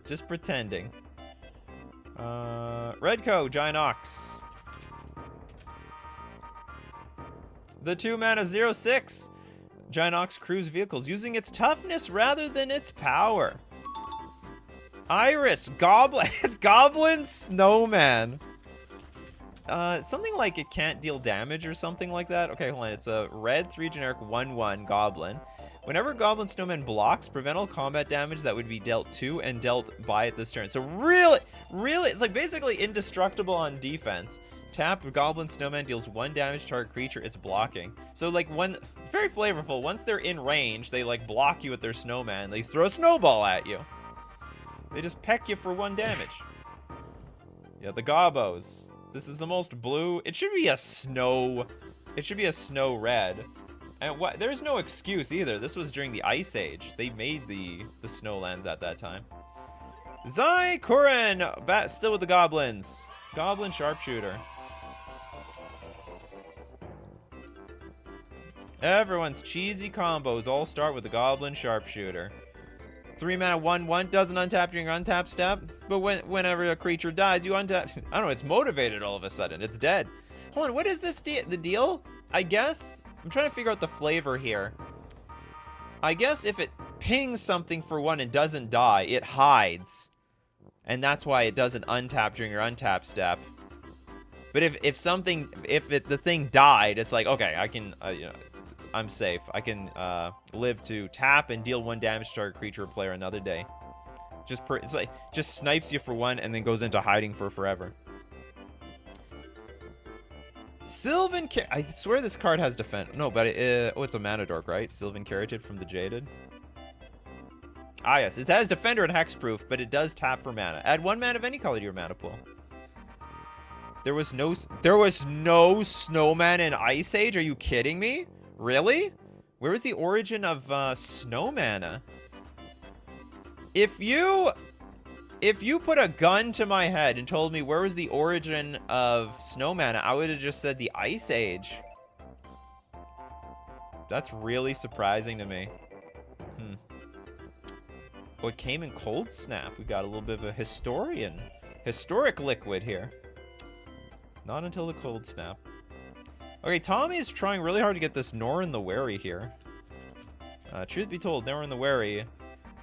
Just pretending. Redco, Giant Ox. The 2 mana 0/6. Giant Ox Cruise Vehicles using its toughness rather than its power. Iris, Goblin Snowman. Something like it can't deal damage or something like that. Okay, hold on. It's a red 3 generic 1/1 Goblin. Whenever Goblin Snowman blocks, prevent all combat damage that would be dealt to and dealt by it this turn. So really, it's like basically indestructible on defense. Tap, Goblin Snowman deals 1 damage to target creature it's blocking. So like very flavorful. Once they're in range, they like block you with their snowman. They throw a snowball at you. They just peck you for 1 damage. Yeah, the Gobos. This is the most blue. It should be a snow. It should be a snow red. And there's no excuse either. This was during the Ice Age. They made the snowlands at that time. Zai Kurin, still with the goblins. Goblin sharpshooter. Everyone's cheesy combos all start with the goblin sharpshooter. 3 mana 1/1 doesn't untap during your untap step, but whenever a creature dies, you untap. I don't know. It's motivated all of a sudden. It's dead. Hold on. What is this the deal? I guess I'm trying to figure out the flavor here. I guess if it pings something for 1 and doesn't die, it hides. And that's why it doesn't untap during your untap step. But if the thing died, it's like, okay, I can, you know, I'm safe. I can live to tap and deal 1 damage to target creature or player another day. It's like just snipes you for 1 and then goes into hiding for forever. Sylvan I swear this card has defense. No, but oh, it's a mana dork, right? Sylvan Caryatid from the Jaded. Ah, yes. It has defender and hexproof, but it does tap for mana. Add 1 mana of any color to your mana pool. There was no snowman in Ice Age. Are you kidding me? Really? Where was the origin of snow mana? If you put a gun to my head and told me where was the origin of snow mana, I would have just said the Ice Age. That's really surprising to me. Oh, it came in Cold Snap. We got a little bit of a historic liquid here. Not until the Cold Snap. Okay, Tommy is trying really hard to get this Norin the Wary here. Truth be told, Norin the Wary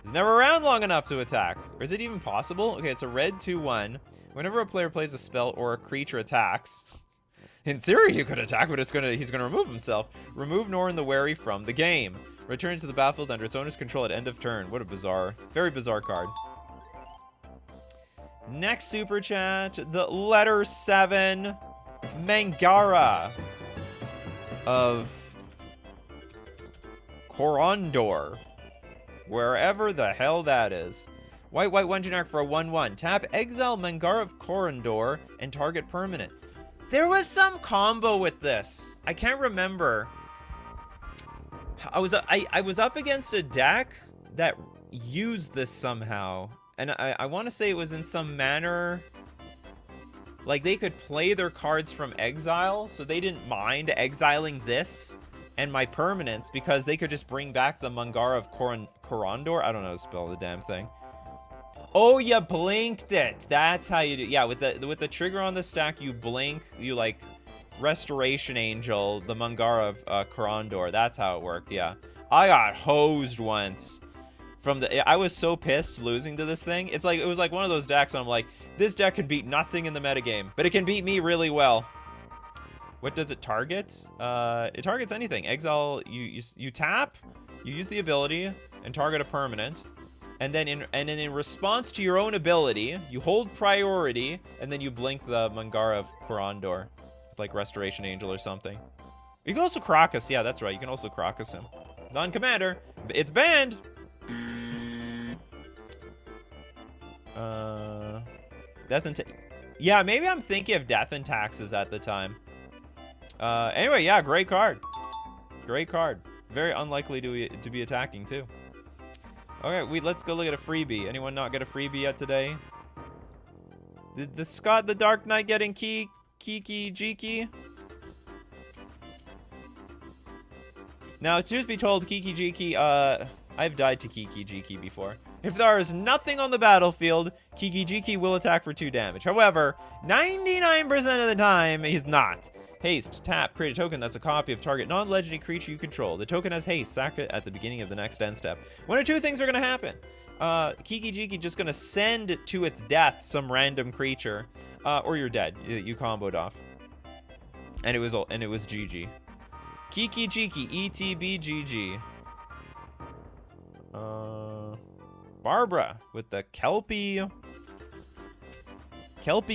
is never around long enough to attack. Or is it even possible? Okay, it's a red 2/1. Whenever a player plays a spell or a creature attacks, in theory he could attack, but he's gonna remove himself. Remove Norin the Wary from the game. Return to the battlefield under its owner's control at end of turn. What a bizarre, very bizarre card. Next super chat, the letter 7, Mangara of Corondor, wherever the hell that is. White 1 generic for a 1/1. Tap, exile Mangara of Corondor and target permanent. There was some combo with this. I can't remember. I was up against a deck that used this somehow, and I want to say it was in some manner like they could play their cards from exile, so they didn't mind exiling this and my permanents because they could just bring back the Mangara of Corondor. I don't know how to spell the damn thing. Oh, you blinked it. That's how you do. Yeah, with the trigger on the stack, you blink. You like Restoration Angel, the Mangara of Corondor. That's how it worked. Yeah, I got hosed once from the. I was so pissed losing to this thing. It was like one of those decks, and I'm like, this deck can beat nothing in the metagame, but it can beat me really well. What does it target? It targets anything. Exile. You tap. You use the ability and target a permanent. And then in response to your own ability, you hold priority, and then you blink the Mangara of Corondor with like Restoration Angel or something. You can also Crocus. Yeah, that's right. You can also Crocus him. Non-commander. It's banned. Death and yeah, maybe I'm thinking of Death and Taxes at the time. Anyway, yeah, great card. Great card. Very unlikely to be attacking too. Okay, let's go look at a freebie. Anyone not get a freebie yet today? Did Scott the Dark Knight getting Kiki Jiki? Now, truth be told, Kiki Jiki, I've died to Kiki Jiki before. If there is nothing on the battlefield, Kiki Jiki will attack for 2 damage. However, 99% of the time, he's not. Haste, tap, create a token that's a copy of target non-legendary creature you control. The token has haste, sack it at the beginning of the next end step. One or two things are going to happen. Kiki Jiki just going to send to its death some random creature, or you're dead. You comboed off. And it was GG. Kiki Jiki, ETB GG. Barbara with the Kelpie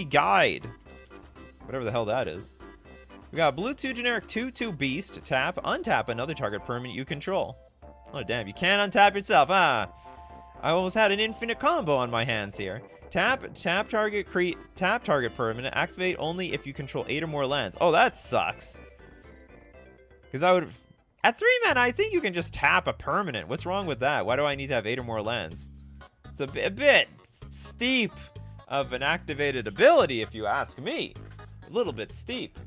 Guide. Whatever the hell that is. We got blue 2 generic 2/2 beast. Tap, untap another target permanent you control. Oh damn, you can't untap yourself. I almost had an infinite combo on my hands here. Tap target permanent. Activate only if you control 8 or more lands. Oh, that sucks. Because I would at 3 mana, I think you can just tap a permanent. What's wrong with that? Why do I need to have 8 or more lands? It's a bit steep of an activated ability, if you ask me. A little bit steep.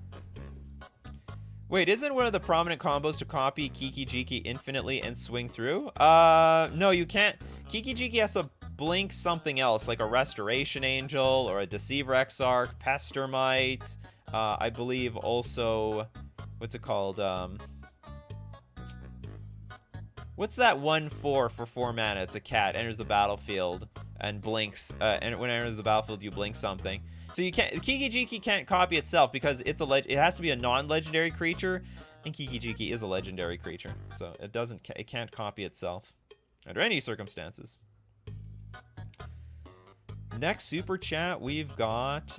Wait, isn't one of the prominent combos to copy Kiki Jiki infinitely and swing through? No, you can't. Kiki Jiki has to blink something else, like a Restoration Angel or a Deceiver Exarch, Pestermite. I believe also, what's it called? What's that 1/4 for 4 mana? It's a cat, enters the battlefield and blinks. And when it enters the battlefield, you blink something. So you can't. Kiki Jiki can't copy itself because it has to be a non-legendary creature, and Kiki Jiki is a legendary creature, so it can't copy itself under any circumstances. Next super chat, we've got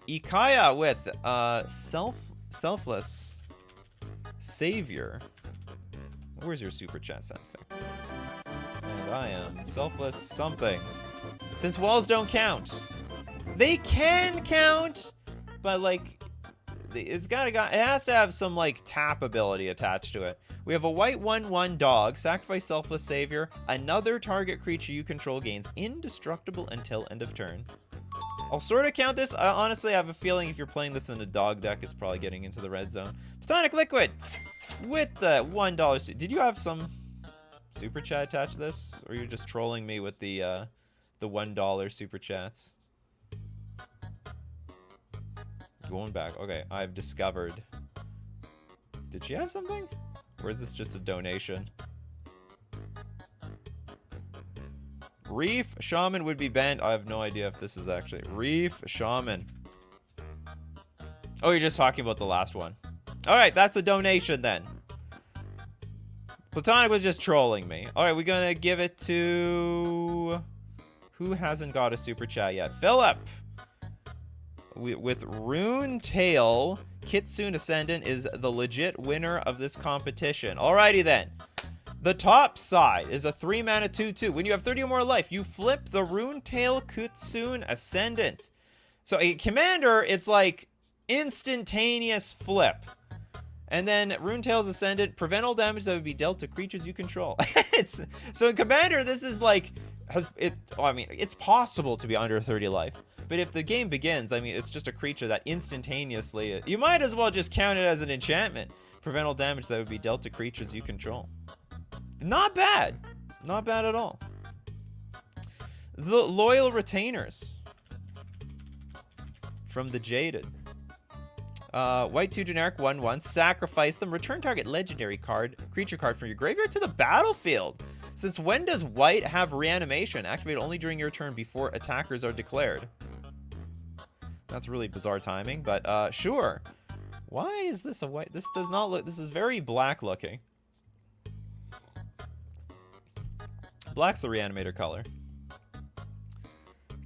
Ikaya with selfless savior. Where's your super chat sound effect? And I am selfless something. Since walls don't count. They can count, but like it has to have some like tap ability attached to it. We have a white 1/1 dog, sacrifice selfless savior. Another target creature you control gains indestructible until end of turn. I'll sort of count this. Honestly, I have a feeling if you're playing this in a dog deck, it's probably getting into the red zone. Platonic Liquid with the $1. Did you have some super chat attached to this, or you're just trolling me with the $1 super chats? Going back. Okay, I've discovered. Did she have something? Or is this just a donation? Reef Shaman would be banned. I have no idea if this is actually Reef Shaman. Oh, you're just talking about the last one. All right, that's a donation then. Platonic was just trolling me. All right, we're gonna give it to who hasn't got a super chat yet? Philip. With Rune Tail, Kitsune Ascendant is the legit winner of this competition. Alrighty then. The top side is a 3-mana 2/2. When you have 30 or more life, you flip the Rune Tail Kitsune Ascendant. So a commander, it's like instantaneous flip. And then Rune Tail's Ascendant, prevent all damage that would be dealt to creatures you control. So in commander, this is like, it's possible to be under 30 life. But if the game begins, I mean, it's just a creature that instantaneously... You might as well just count it as an enchantment. Prevent all damage that would be dealt to creatures you control. Not bad. Not bad at all. The Loyal Retainers. From the Jaded. White 2 generic 1/1. Sacrifice them. Return target legendary creature card from your graveyard to the battlefield. Since when does white have reanimation? Activate only during your turn before attackers are declared. That's really bizarre timing, but sure. Why is this a white? This does not look, this is very black looking. Black's the reanimator color.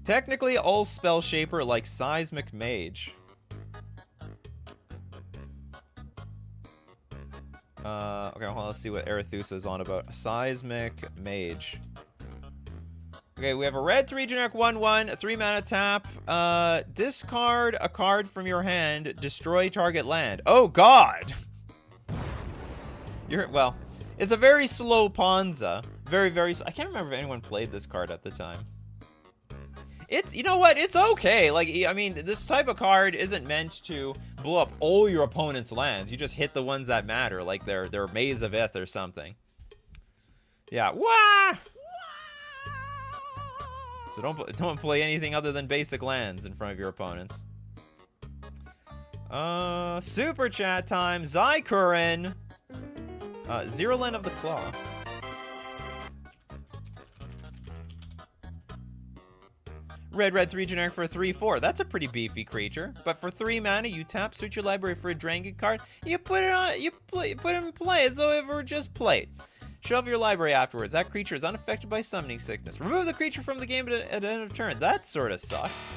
Technically all spell shaper like Seismic Mage. Okay, hold on, let's see what Arethusa is on about. Seismic Mage. Okay, we have a red 3 generic 1/1, a 3-mana tap. Discard a card from your hand, destroy target land. Oh god! Well, it's a very slow Ponza. Very, very I can't remember if anyone played this card at the time. It's, you know what, it's okay. Like, I mean, this type of card isn't meant to blow up all your opponent's lands. You just hit the ones that matter, like their Maze of Ith or something. Yeah, wah! So don't play anything other than basic lands in front of your opponents. Super chat time. Zykurin. Zero Land of the Claw. Red 3 generic for a 3/4. That's a pretty beefy creature. But for 3 mana, you tap, search your library for a dragon card. You put it on. Put it in play as though it were just played. Shelve your library afterwards. That creature is unaffected by summoning sickness. Remove the creature from the game at the end of turn. That sort of sucks.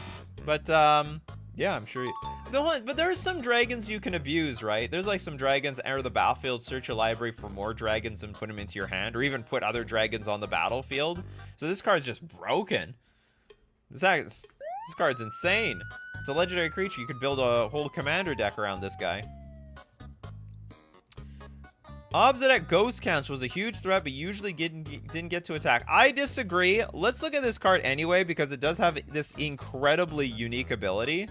But yeah, I'm sure. But there's some dragons you can abuse, right? There's like some dragons enter the battlefield, search your library for more dragons, and put them into your hand, or even put other dragons on the battlefield. So this card's just broken. This card's insane. It's a legendary creature. You could build a whole commander deck around this guy. Obsidian Ghost Council was a huge threat, but usually didn't get to attack. I disagree. Let's look at this card anyway, because it does have this incredibly unique ability.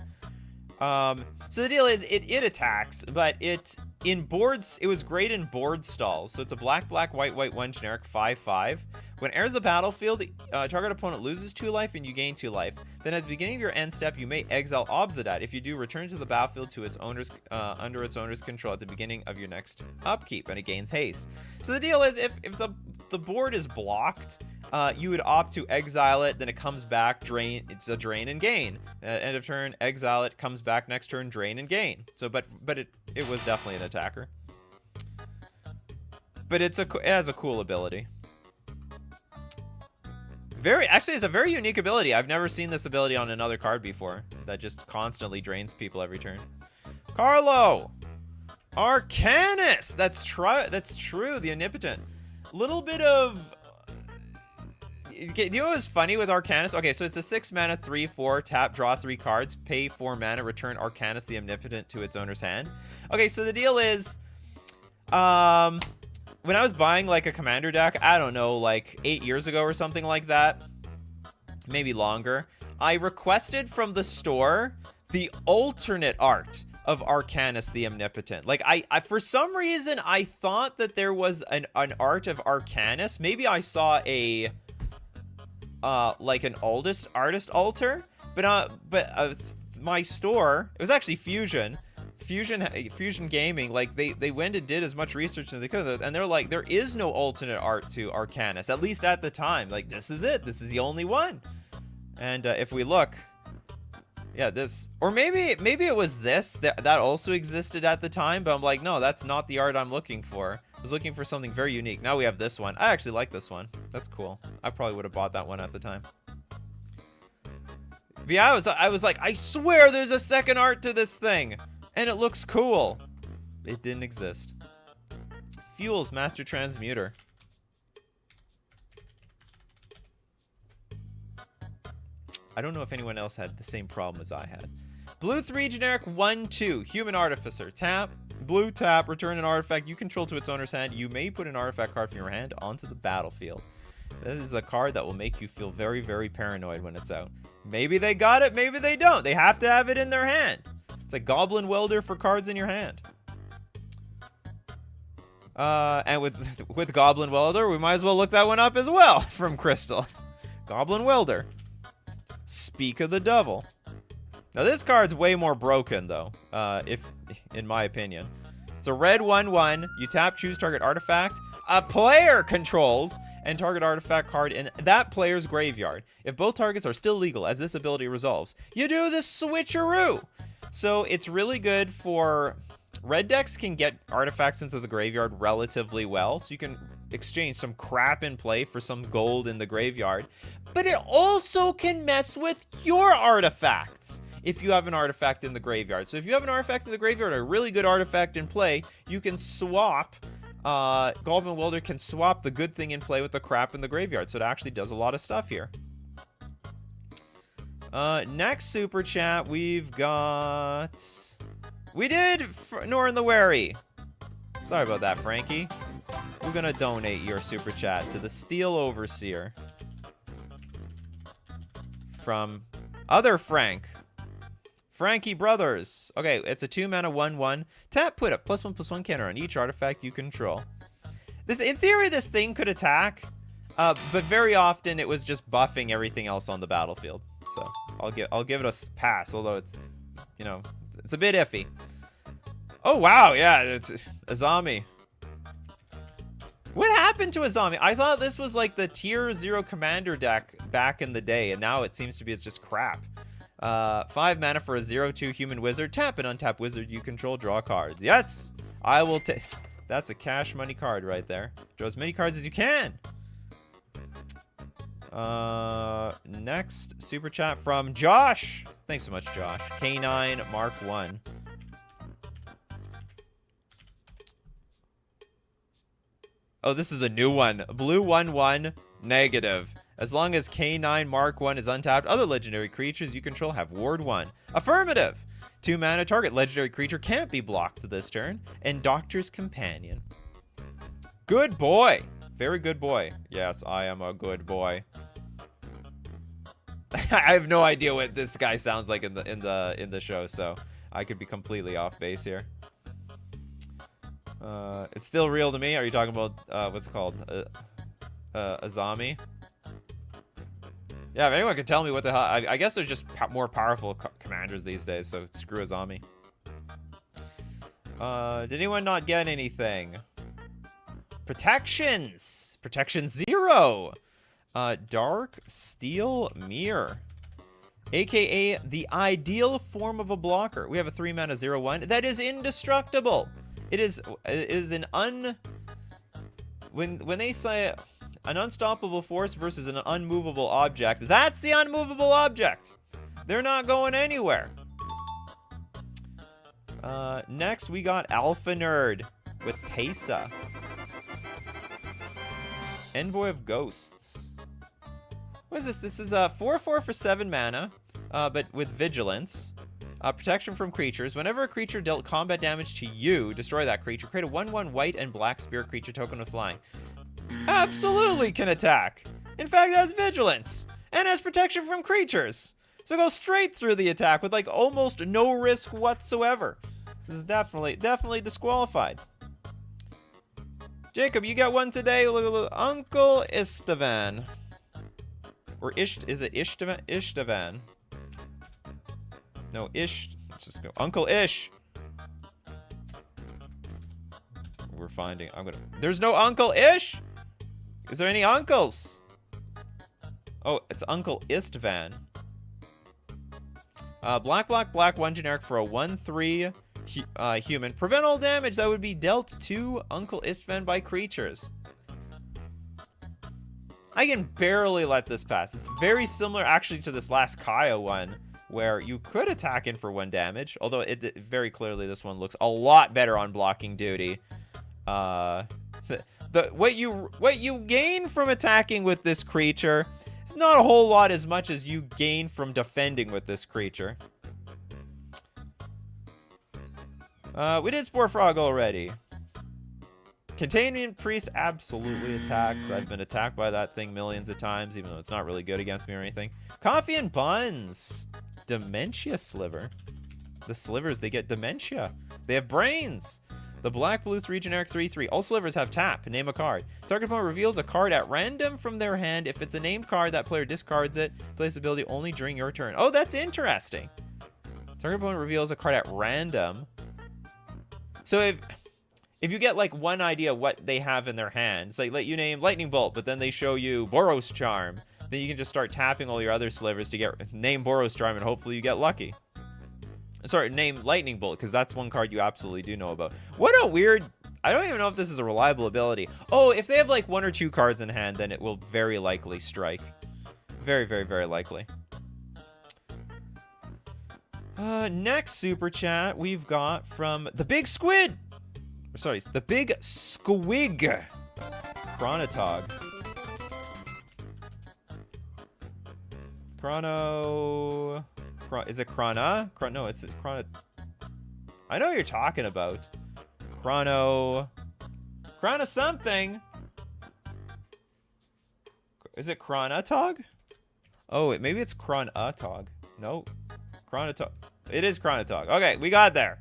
So the deal is, it attacks, but it was great in board stalls. So it's a black, white, 1 generic 5/5. When it enters the battlefield, target opponent loses 2 life and you gain 2 life. Then at the beginning of your end step, you may exile Obsidat. If you do, return to the battlefield to its owner's under its owner's control at the beginning of your next upkeep, and it gains haste. So the deal is, if the board is blocked, you would opt to exile it, then it comes back, drain. It's a drain and gain. End of turn, exile it, comes back next turn, drain and gain. So, but it was definitely an attacker. But it has a cool ability. Actually, it's a very unique ability. I've never seen this ability on another card before. That just constantly drains people every turn. Carlo! Arcanus! That's true, the Omnipotent. Little bit of... Okay, do you know what's funny with Arcanus? Okay, so it's a 6 mana, 3/4, tap, draw 3 cards, pay 4 mana, return Arcanus the Omnipotent to its owner's hand. Okay, so the deal is... when I was buying like a commander deck, I don't know, like 8 years ago or something like that, maybe longer, I requested from the store the alternate art of Arcanus the Omnipotent. Like I for some reason I thought that there was an art of Arcanus. Maybe I saw a like an artist altar, but my store, it was actually Fusion Gaming, like they went and did as much research as they could, and they're like, there is no alternate art to Arcanus, at least at the time. Like, this is it, this is the only one. And if we look, yeah, this, or maybe it was this that also existed at the time, but I'm like, no, that's not the art I'm looking for. I was looking for something very unique. Now we have this one. I actually like this one. That's cool. I probably would have bought that one at the time. But yeah, I was like, I swear there's a second art to this thing, and it looks cool. It didn't exist. Fuels Master Transmuter. I don't know if anyone else had the same problem as I had. Blue 3 generic 1/2 Human Artificer. Tap, blue tap, return an artifact you control to its owner's hand. You may put an artifact card from your hand onto the battlefield. This is the card that will make you feel very, very paranoid when it's out. Maybe they got it, maybe they don't. They have to have it in their hand. It's a Goblin Welder for cards in your hand. And with Goblin Welder, we might as well look that one up as well from Crystal. Goblin Welder. Speak of the Devil. Now this card's way more broken though, in my opinion. It's a red 1/1. You tap, choose target artifact a player controls, and target artifact card in that player's graveyard. If both targets are still legal as this ability resolves, you do the switcheroo. So it's really good for... Red decks can get artifacts into the graveyard relatively well, so you can exchange some crap in play for some gold in the graveyard. But it also can mess with your artifacts if you have an artifact in the graveyard. So if you have an artifact in the graveyard, a really good artifact in play, you can swap... Goblin Welder can swap the good thing in play with the crap in the graveyard. So it actually does a lot of stuff here. Next super chat, we've got... We did Norn the Wary. Sorry about that, Frankie. We're gonna donate your super chat to the Steel Overseer. From other Frank. Frankie Brothers. Okay, it's a 2-mana 1/1. Tap, put a +1/+1 counter on each artifact you control. This, in theory, this thing could attack, but very often it was just buffing everything else on the battlefield. So I'll give it a pass, although it's, you know, it's a bit iffy. Oh wow, yeah, it's Azami. What happened to Azami? I thought this was like the tier 0 commander deck back in the day, and now it seems to be it's just crap. 5 mana for a 0/2 human wizard. Tap an untapped wizard you control, draw cards. Yes! I will take... That's a cash money card right there. Draw as many cards as you can. Next super chat from Josh. Thanks so much, Josh. K9 Mark 1. Oh, this is the new one. Blue 1/1 negative. As long as K9 Mark 1 is untapped, other legendary creatures you control have Ward 1. Affirmative! 2 mana, target legendary creature can't be blocked this turn. And Doctor's Companion. Good boy. Very good boy. Yes, I am a good boy. I have no idea what this guy sounds like in the show, so I could be completely off base here. It's still real to me. Are you talking about what's it called? Azami? Yeah, if anyone could tell me what the hell, I guess there's just more powerful commanders these days, so screw Azami. Did anyone not get anything? Protections! Protection 0! Dark Steel Mirror. AKA the ideal form of a blocker. We have a 3-mana 0/1 that is indestructible. It is an when they say an unstoppable force versus an unmovable object, that's the unmovable object. They're not going anywhere. Next we got Alpha Nerd with Teysa. Envoy of Ghosts. What is this? This is 4/4 for 7 mana, but with Vigilance. Protection from creatures. Whenever a creature dealt combat damage to you, destroy that creature. Create a 1/1 white and black spirit creature token with flying. Absolutely can attack. In fact, it has Vigilance and has protection from creatures. So go straight through the attack with like almost no risk whatsoever. This is definitely disqualified. Jacob, you got one today. Look, Uncle Istvan. Or is it Ishtavan? Ishtavan. No, Ish. Let's just go. Uncle Ish. We're finding. There's no Uncle Ish? Is there any uncles? Oh, it's Uncle Istvan. Black, 1 generic for a 1/3 human. Prevent all damage that would be dealt to Uncle Istvan by creatures. I can barely let this pass. It's very similar actually to this last Kaya one, where you could attack in for 1 damage, although it very clearly this one looks a lot better on blocking duty. What you gain from attacking with this creature is not a whole lot as much as you gain from defending with this creature. We did Spore Frog already. Containment Priest absolutely attacks. I've been attacked by that thing millions of times, even though it's not really good against me or anything. Coffee and Buns. Dementia Sliver. The slivers, they get dementia. They have brains. The black, blue, 3 generic 3/3. All slivers have tap. Name a card. Target opponent reveals a card at random from their hand. If it's a named card, that player discards it. Plays the ability only during your turn. Oh, that's interesting. Target opponent reveals a card at random. So if you get like one idea what they have in their hands, like let you name Lightning Bolt, but then they show you Boros Charm, then you can just start tapping all your other slivers to get name Boros Charm, and hopefully you get lucky. Sorry, name Lightning Bolt, because that's one card you absolutely do know about. What a weird... I don't even know if this is a reliable ability. Oh, if they have like 1 or 2 cards in hand, then it will very likely strike. Very, very, very likely. Next super chat we've got from the Big Squid. Sorry, the Big Squig. Chronotog. Is it Chrono? No, it's Chrono. I know what you're talking about. Chrono something. Is it Chronotog? Oh, maybe it's Chronotog. No. Chronotog. It is Chronotog. Okay, we got there.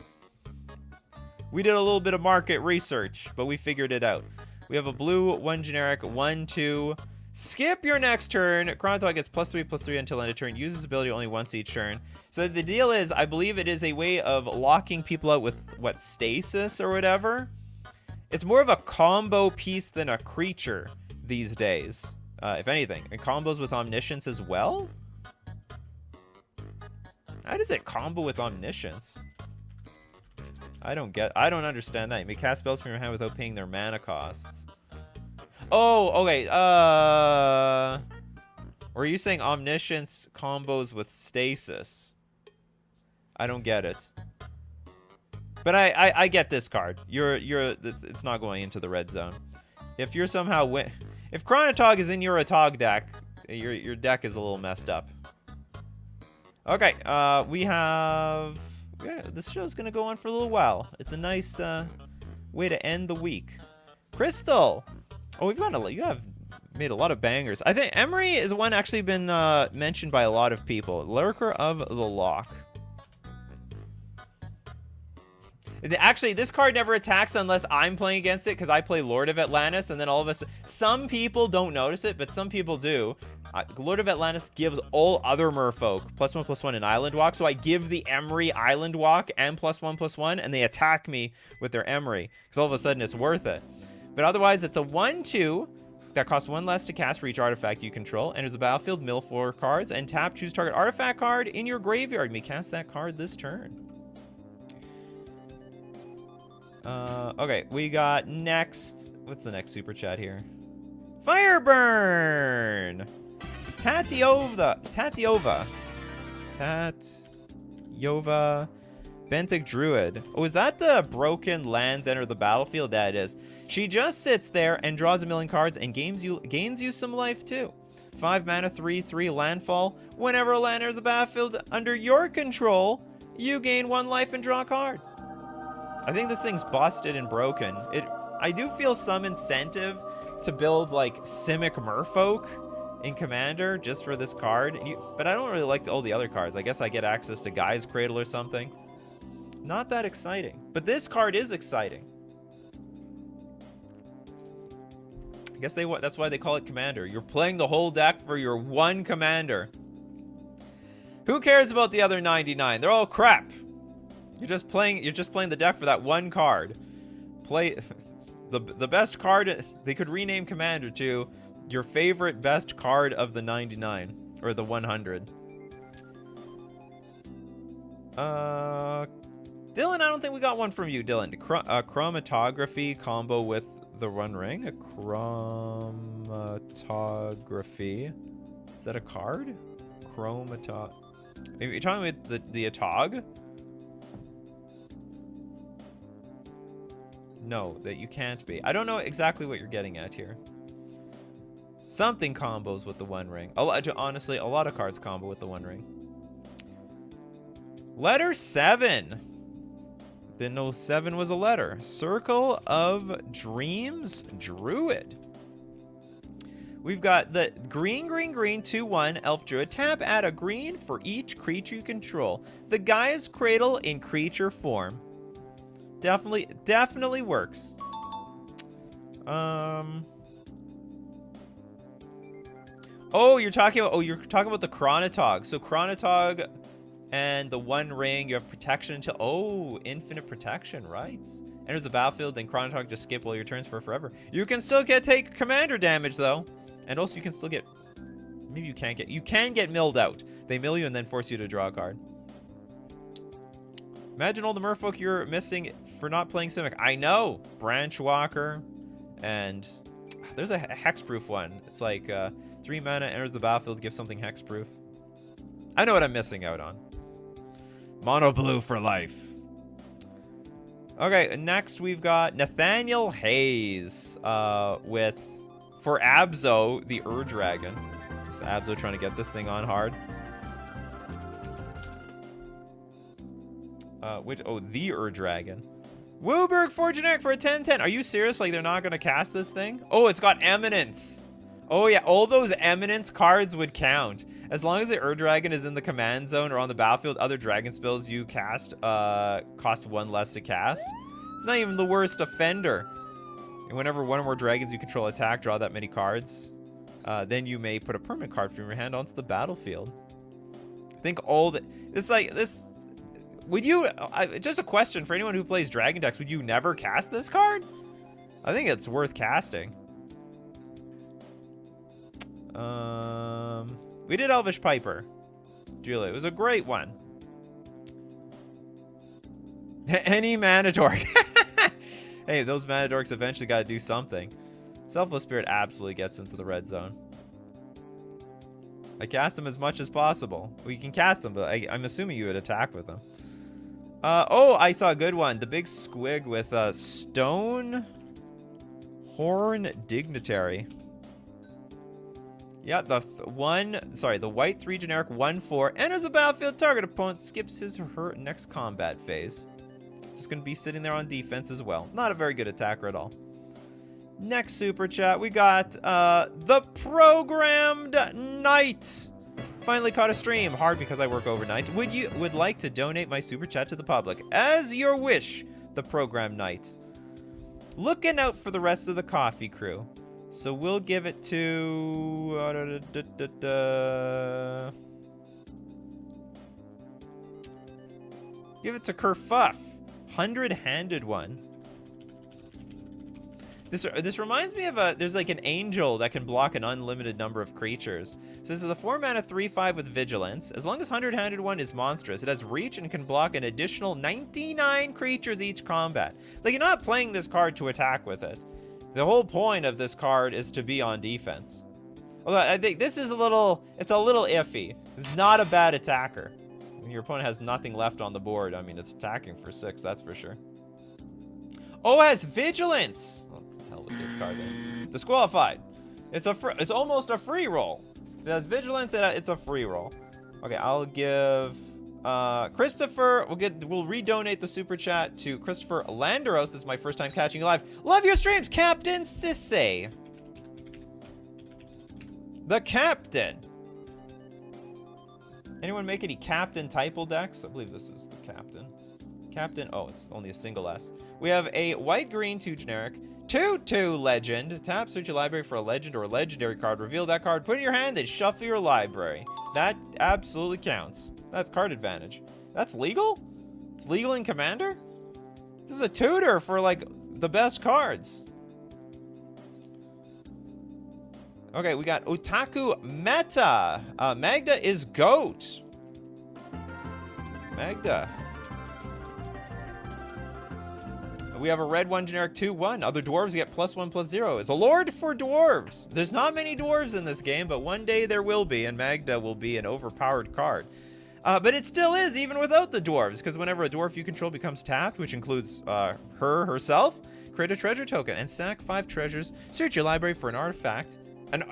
We did a little bit of market research, but we figured it out. We have a blue, 1 generic, 1/2. Skip your next turn. Chronotog gets +3/+3 until end of turn. Uses ability only once each turn. So the deal is, I believe it is a way of locking people out with, what, stasis or whatever? It's more of a combo piece than a creature these days, if anything. And combos with Omniscience as well? How does it combo with Omniscience? I don't understand that. You may cast spells from your hand without paying their mana costs. Oh, okay. Or are you saying Omniscience combos with Stasis? I don't get it. But I get this card. It's not going into the red zone. If you're somehow if Chronotog is in your Atog deck, your deck is a little messed up. Okay, we have... Yeah, this show's gonna go on for a little while. It's a nice way to end the week. Crystal. Oh, we've got you have made a lot of bangers. I think Emery is one actually been mentioned by a lot of people. Lurker of the Lock. Actually, this card never attacks unless I'm playing against it, because I play Lord of Atlantis, and then all of us... Some people don't notice it, but some people do. Lord of Atlantis gives all other merfolk +1/+1 in Island Walk, so I give the Emery Island Walk and +1/+1, and they attack me with their Emery, because all of a sudden it's worth it. But otherwise, it's a 1/2 that costs 1 less to cast for each artifact you control. Enters the battlefield, mill 4 cards, and tap, choose target artifact card in your graveyard. You may cast that card this turn. Okay, we got next. What's the next super chat here? Fireburn! Tatiova. Benthic Druid. Oh, is that the broken lands enter the battlefield? That it is. She just sits there and draws a million cards and gains you some life too. 5 mana, 3/3 landfall. Whenever a land enters the battlefield under your control, you gain 1 life and draw a card. I think this thing's busted and broken. I do feel some incentive to build like Simic Merfolk in Commander just for this card. But I don't really like all the other cards. I guess I get access to Guy's Cradle or something. Not that exciting. But this card is exciting. I guess that's why they call it Commander. You're playing the whole deck for your one Commander. Who cares about the other 99? They're all crap. You're just playing the deck for that one card. Play the best card. They could rename Commander to your favorite best card of the 99 or the 100. Dylan, I don't think we got one from you, Dylan. Chromatography combo with the Run Ring. A chromatography. Is that a card? Are you talking about the Atog? No, that you can't be. I don't know exactly what you're getting at here. Something combos with the One Ring. Honestly, a lot of cards combo with the One Ring. Letter 7. Didn't know 7 was a letter. Circle of Dreams Druid. We've got the green, 2/1 Elf Druid. Tap, add a green for each creature you control. The Guy's Cradle in creature form. Definitely works. Oh, you're talking about the Chronotog. So Chronotog and the One Ring, you have protection until infinite protection, right? Enters the battlefield, then Chronotog just skip all your turns for forever. You can still take commander damage though. And also you can still get, maybe you can't get, you can get milled out. They mill you and then force you to draw a card. Imagine all the merfolk you're missing for not playing Simic. I know! Branchwalker, and there's a hexproof one. It's like 3 mana, enters the battlefield, gives something hexproof. I know what I'm missing out on. Mono blue for life. Okay, next we've got Nathaniel Hayes for Abzo, the Ur-Dragon. Is Abzo trying to get this thing on hard? The Ur-Dragon. Wooburg for generic for a 10/10. Are you serious? Like, they're not going to cast this thing? Oh, it's got Eminence. Oh, yeah. All those Eminence cards would count. As long as the Ur-Dragon is in the command zone or on the battlefield, other dragon spells you cast cost 1 less to cast. It's not even the worst offender. And whenever one or more dragons you control attack, draw that many cards. Then you may put a permanent card from your hand onto the battlefield. I think all the... It's like, this... Would you... just a question for anyone who plays Dragon decks. Would you never cast this card? I think it's worth casting. We did Elvish Piper. Julia, it was a great one. Any mana dork. Hey, those mana dorks eventually got to do something. Selfless Spirit absolutely gets into the red zone. I cast them as much as possible. Well, you can cast them, but I'm assuming you would attack with them. Oh, I saw a good one. The big squig with Stone Horn Dignitary. Yeah, the white 3 generic 1/4 enters the battlefield. Target opponent skips his or her next combat phase. Just gonna be sitting there on defense as well. Not a very good attacker at all. Next super chat, we got the Programmed Knight. Finally caught a stream. Hard because I work overnights. Would like to donate my super chat to the public? As your wish, the Programmed Knight. Looking out for the rest of the coffee crew. So we'll give it to... give it to Kerfuff. 100-handed one. This reminds me of there's like an angel that can block an unlimited number of creatures. So this is a 4-mana 3/5 with vigilance. As long as 100-handed one is monstrous, it has reach and can block an additional 99 creatures each combat. Like, you're not playing this card to attack with it. The whole point of this card is to be on defense. Although I think this is it's a little iffy. It's not a bad attacker. When your opponent has nothing left on the board, I mean, it's attacking for 6, that's for sure. Oh, it has vigilance. With this card then. Disqualified. It's almost a free roll. It has vigilance and it's a free roll. Okay, I'll give Christopher, we'll redonate the super chat to Christopher Landeros. This is my first time catching you live. Love your streams, Captain Sisse. The Captain. Anyone make any Captain Typal decks? I believe this is the Captain. Captain, oh, it's only a single S. We have a white-green 2 generic. 2/2 legend. Tap, search your library for a legend or a legendary card. Reveal that card, put it in your hand, and shuffle your library. That absolutely counts. That's card advantage. That's legal? It's legal in Commander? This is a tutor for, like, the best cards. Okay, we got Otaku Meta. Magda is GOAT. Magda. We have a red 1 generic 2/1. Other dwarves get +1/+0. It's a lord for dwarves. There's not many dwarves in this game, but one day there will be, and Magda will be an overpowered card. But it still is, even without the dwarves, because whenever a dwarf you control becomes tapped, which includes herself, create a treasure token and sack 5 treasures. Search your library for an artifact. And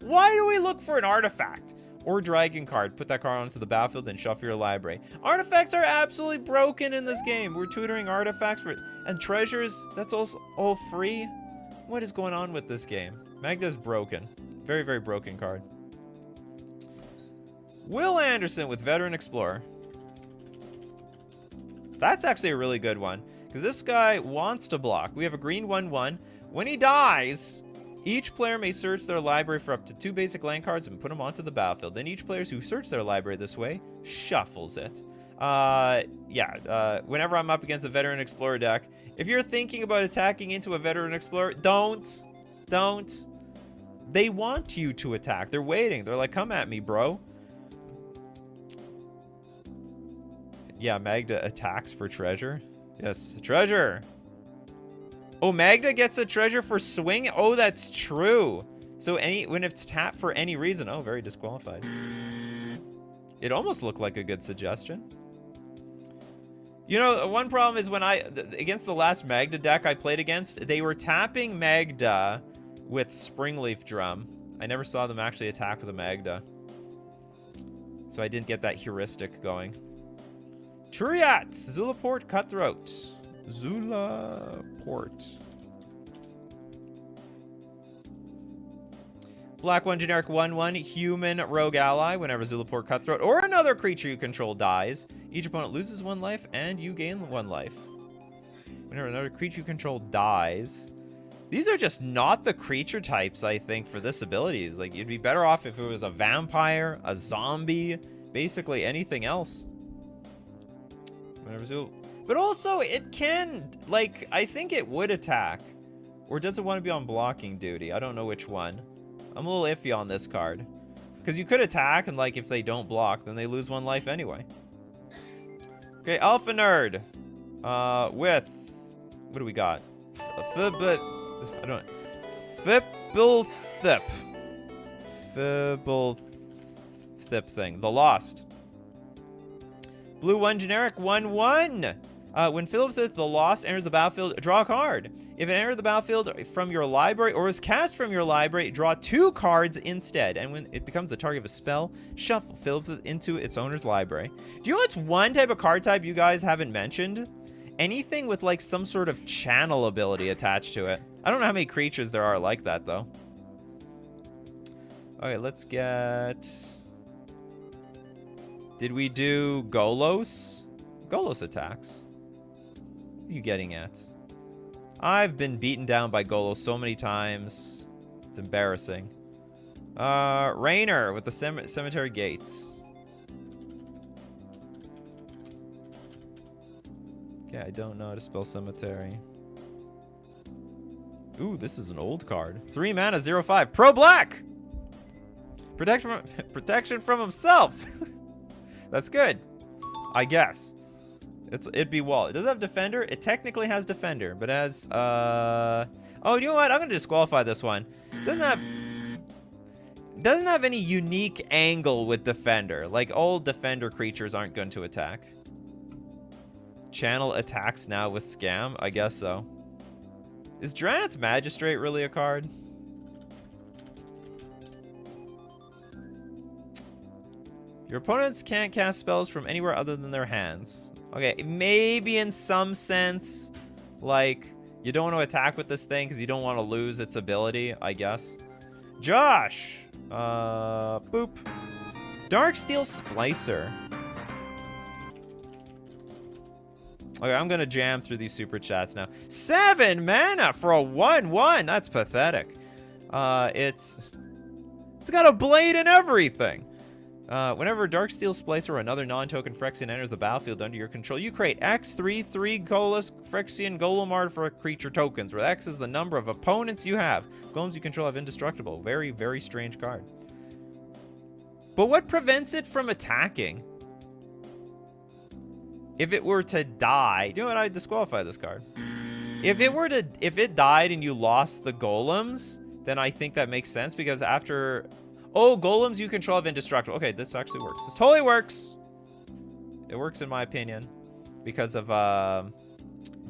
why do we look for an artifact? Or dragon card. Put that card onto the battlefield and shuffle your library. Artifacts are absolutely broken in this game. We're tutoring artifacts and treasures. That's also all free. What is going on with this game? Magda's broken. Very, very broken card. Will Anderson with Veteran Explorer. That's actually a really good one, because this guy wants to block. We have a green 1/1. When he dies, each player may search their library for up to 2 basic land cards and put them onto the battlefield. Then each player who searches their library this way shuffles it. Whenever I'm up against a Veteran Explorer deck, if you're thinking about attacking into a Veteran Explorer, don't. They want you to attack. They're waiting. They're like, come at me, bro. Yeah, Magda attacks for treasure. Yes, treasure. Oh, Magda gets a treasure for swing? Oh, that's true. So when it's tapped for any reason. Oh, very disqualified. It almost looked like a good suggestion. You know, one problem is when against the last Magda deck I played against, they were tapping Magda with Springleaf Drum. I never saw them actually attack with a Magda. So I didn't get that heuristic going. Turiat, Zulaport Cutthroat. Zulaport. Black 1 generic 1/1 human rogue ally. Whenever Zulaport Cutthroat or another creature you control dies, each opponent loses 1 life and you gain 1 life. Whenever another creature you control dies. These are just not the creature types, I think, for this ability. Like, you'd be better off if it was a vampire, a zombie, basically anything else. Whenever But also, it can, like, I think it would attack. Or does it want to be on blocking duty? I don't know which one. I'm a little iffy on this card. Because you could attack, and, like, if they don't block, then they lose 1 life anyway. Okay, Alpha Nerd. With... What do we got? I don't know. Fibblethip thing. The Lost. Blue 1 generic 1/1. When Philipsith the Lost enters the battlefield, draw a card. If it enters the battlefield from your library or is cast from your library, draw 2 cards instead. And when it becomes the target of a spell, shuffle Philipsith into its owner's library. Do you know what's one type of card type you guys haven't mentioned? anything with like some sort of channel ability attached to it. I don't know how many creatures there are like that though. Okay, let's get... Did we do Golos? Golos attacks. What are you getting at? I've been beaten down by Golos so many times. It's embarrassing. Rainer with the cemetery gates. Okay, I don't know how to spell cemetery. Ooh, this is an old card. 3 mana, 0/5. Pro Black! Protection from himself. That's good, I guess. It'd be wall. It doesn't have defender. It technically has defender, but has oh, you know what? I'm gonna disqualify this one. Doesn't have any unique angle with defender. Like all defender creatures aren't going to attack. Channel attacks now with scam. I guess so. Is Draneth's Magistrate really a card? Your opponents can't cast spells from anywhere other than their hands. Okay, maybe in some sense, like, you don't want to attack with this thing because you don't want to lose its ability, I guess. Josh! Boop. Darksteel Splicer. Okay, I'm going to jam through these super chats now. 7 mana for a 1/1. That's pathetic. It's got a blade and everything. Whenever Darksteel Splicer or another non-token Phyrexian enters the battlefield under your control, you create X 3 colorless Phyrexian Golemard for creature tokens, where X is the number of opponents you have. Golems you control have indestructible. Very, very strange card. But what prevents it from attacking? If it were to die, you know what? I'd disqualify this card. If it died and you lost the golems, then I think that makes sense because after... Oh, golems you control have indestructible. Okay, this actually works. This totally works. It works in my opinion because of,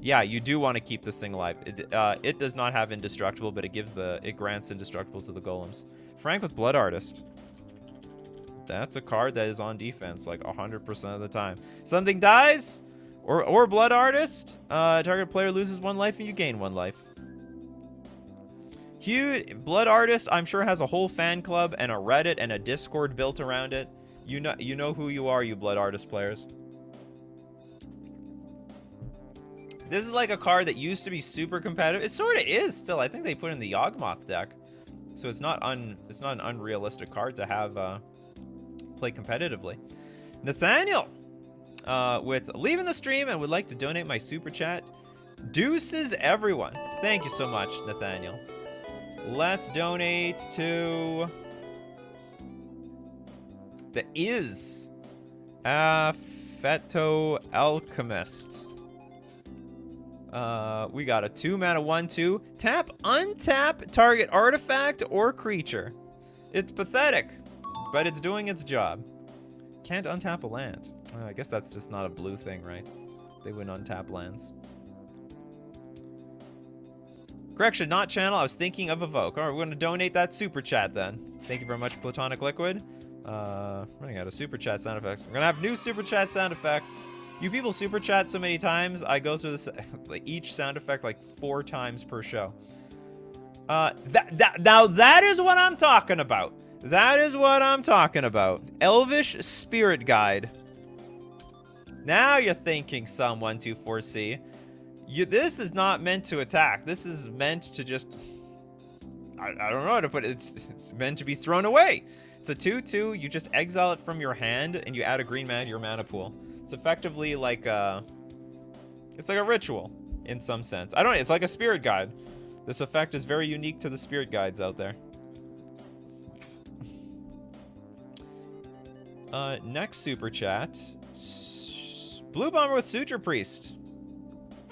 yeah, you do want to keep this thing alive. It does not have indestructible, but it grants indestructible to the golems. Frank with Blood Artist. That's a card that is on defense like 100% of the time. Something dies or Blood Artist. Target player loses 1 life and you gain 1 life. Huge Blood Artist, I'm sure, has a whole fan club and a Reddit and a Discord built around it. You know who you are, you Blood Artist players. This is like a card that used to be super competitive. It sort of is still. I think they put it in the Yawgmoth deck, so it's not an unrealistic card to have play competitively. Nathaniel with leaving the stream and would like to donate my super chat. Deuces everyone. Thank you so much, Nathaniel. Let's donate to the Feto Alchemist. We got a 2 mana 1/2. Tap, untap target artifact or creature. It's pathetic, but it's doing its job. Can't untap a land. I guess that's just not a blue thing, right? They wouldn't untap lands. Correction, not channel. I was thinking of Evoke. All right, we're going to donate that super chat then. Thank you very much, Platonic Liquid. Running out of super chat sound effects. We're going to have new super chat sound effects. You people super chat so many times, I go through this like each sound effect like 4 times per show. Now that is what I'm talking about. That is what I'm talking about. Elvish Spirit Guide. Now you're thinking Psalm 124C. This is not meant to attack. This is meant to just... I don't know how to put it. It's meant to be thrown away. It's a 2/2. You just exile it from your hand, and you add a green mana to your mana pool. It's effectively like a... It's like a ritual, in some sense. I don't know. It's like a spirit guide. This effect is very unique to the spirit guides out there. Next super chat. Blue Bomber with Suture Priest.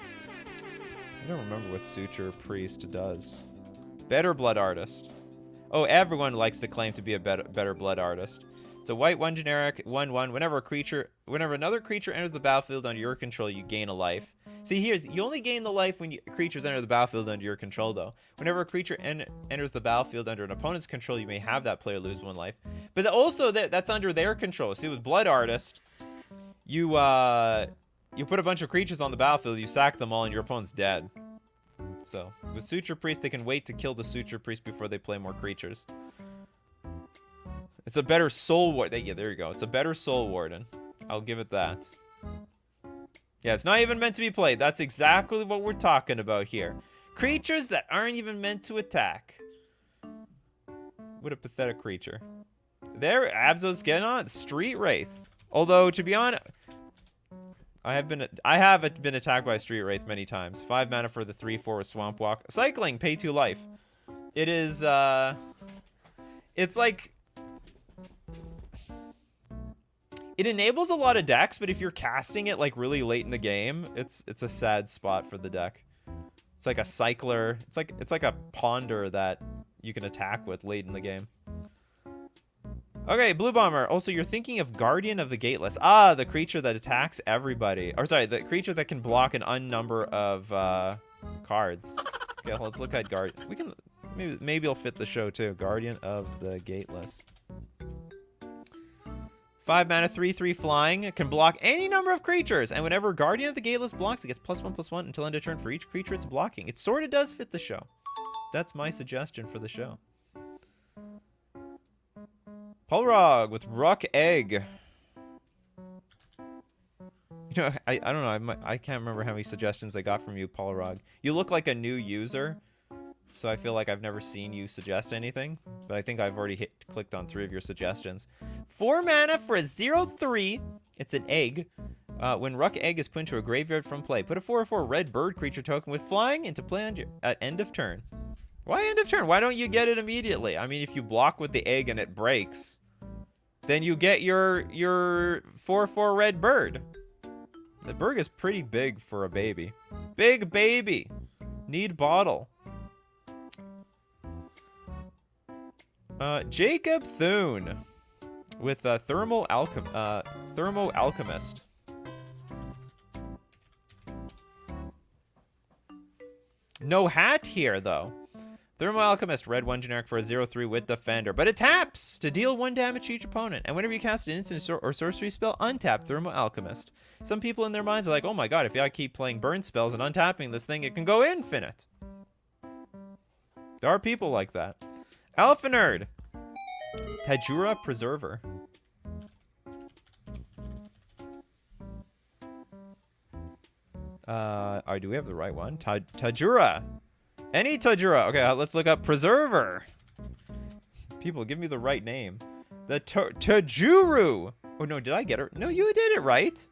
I don't remember what Suture Priest does. Better Blood Artist. Oh, everyone likes to claim to be a better Blood Artist. It's a white 1 generic 1/1. Whenever another creature enters the battlefield under your control, you gain a life. See, you only gain the life when creatures enter the battlefield under your control, though. Whenever a creature enters the battlefield under an opponent's control, you may have that player lose 1 life. But also that's under their control. See, with Blood Artist, you you put a bunch of creatures on the battlefield, you sack them all, and your opponent's dead. So, with Suture Priest, they can wait to kill the Suture Priest before they play more creatures. It's a better Soul Warden. Yeah, there you go. It's a better Soul Warden. I'll give it that. Yeah, it's not even meant to be played. That's exactly what we're talking about here. Creatures that aren't even meant to attack. What a pathetic creature. There, Abzo's getting on it. Street Wraith. Although, to be honest, I have been attacked by a Street Wraith many times. 5 mana for the 3/4 with Swamp Walk. Cycling, pay 2 life. It is, it's like... It enables a lot of decks, but if you're casting it like really late in the game, it's a sad spot for the deck. It's like a cycler. It's like a ponder that you can attack with late in the game. Okay, Blue Bomber. Also, you're thinking of Guardian of the Gateless. Ah, the creature that attacks everybody. Or sorry, the creature that can block an unnumber of cards. Okay, let's look at Guardian. We can maybe it'll fit the show too. Guardian of the Gateless. 5 mana, 3/3 flying. It can block any number of creatures. And whenever Guardian of the Gateless blocks, it gets +1/+1 until end of turn for each creature it's blocking. It sort of does fit the show. That's my suggestion for the show. Polrog with Ruck Egg. You know, I don't know. I can't remember how many suggestions I got from you, Polrog. You look like a new user. So I feel like I've never seen you suggest anything, but I think I've already clicked on 3 of your suggestions. 4 mana for a 0/3. It's an egg. When Ruck Egg is put into a graveyard from play, put a 4/4 red bird creature token with flying into play at end of turn. Why end of turn? Why don't you get it immediately? I mean, if you block with the egg and it breaks, then you get your 4/4 red bird. The bird is pretty big for a baby. Big baby. Need bottle. Jacob Thune with Thermo Alchemist. No hat here, though. Thermo Alchemist, red 1 generic for a 0/3 with Defender. But it taps to deal 1 damage to each opponent. And whenever you cast an instant or sorcery spell, untap Thermo Alchemist. Some people in their minds are like, oh my god, if I keep playing burn spells and untapping this thing, it can go infinite. There are people like that. Alpha Nerd. Tajura Preserver. Do we have the right one? Tajura. Any Tajura. Okay, let's look up Preserver. People, give me the right name. The Tajuru. Oh, no, did I get it? No, you did it right.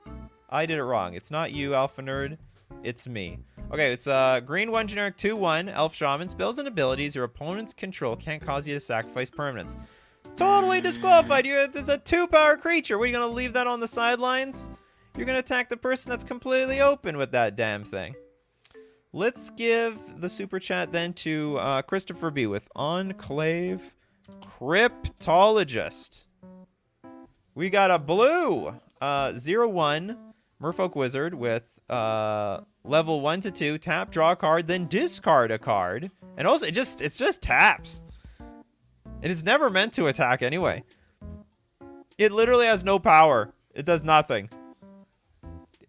I did it wrong. It's not you, Alpha Nerd. It's me. Okay, it's green 1 generic 2/1 Elf Shaman. Spells and abilities your opponent's control can't cause you to sacrifice permanents. Totally disqualified. It's a 2-power creature. What, are you going to leave that on the sidelines? You're going to attack the person that's completely open with that damn thing. Let's give the super chat then to Christopher B with Enclave Cryptologist. We got a blue 0/1 Merfolk Wizard with level 1 to 2, tap, draw a card, then discard a card. And also, it's just taps. It is never meant to attack anyway. It literally has no power. It does nothing.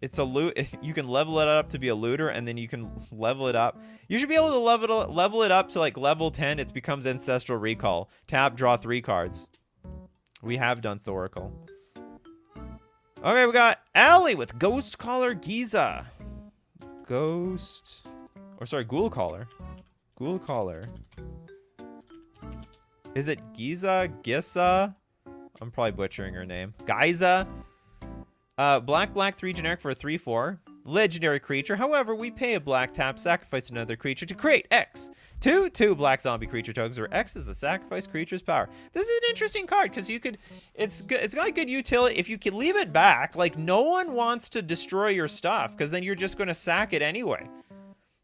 It's a loot. You can level it up to be a looter, and then you can level it up. You should be able to level it up to like level 10. It becomes Ancestral Recall. Tap, draw 3 cards. We have done Thoracle. Okay, we got Allie with Ghost Caller Giza. Ghoul Caller. Ghoul Caller. Is it Giza? Gissa? I'm probably butchering her name. Giza? Black 3 generic for a 3/4. Legendary creature. However, we pay a black tap, sacrifice another creature to create X. 2 black zombie creature tokens, where X is the sacrifice creature's power. This is an interesting card because you could. It's got good utility. If you can leave it back, like no one wants to destroy your stuff because then you're just going to sack it anyway.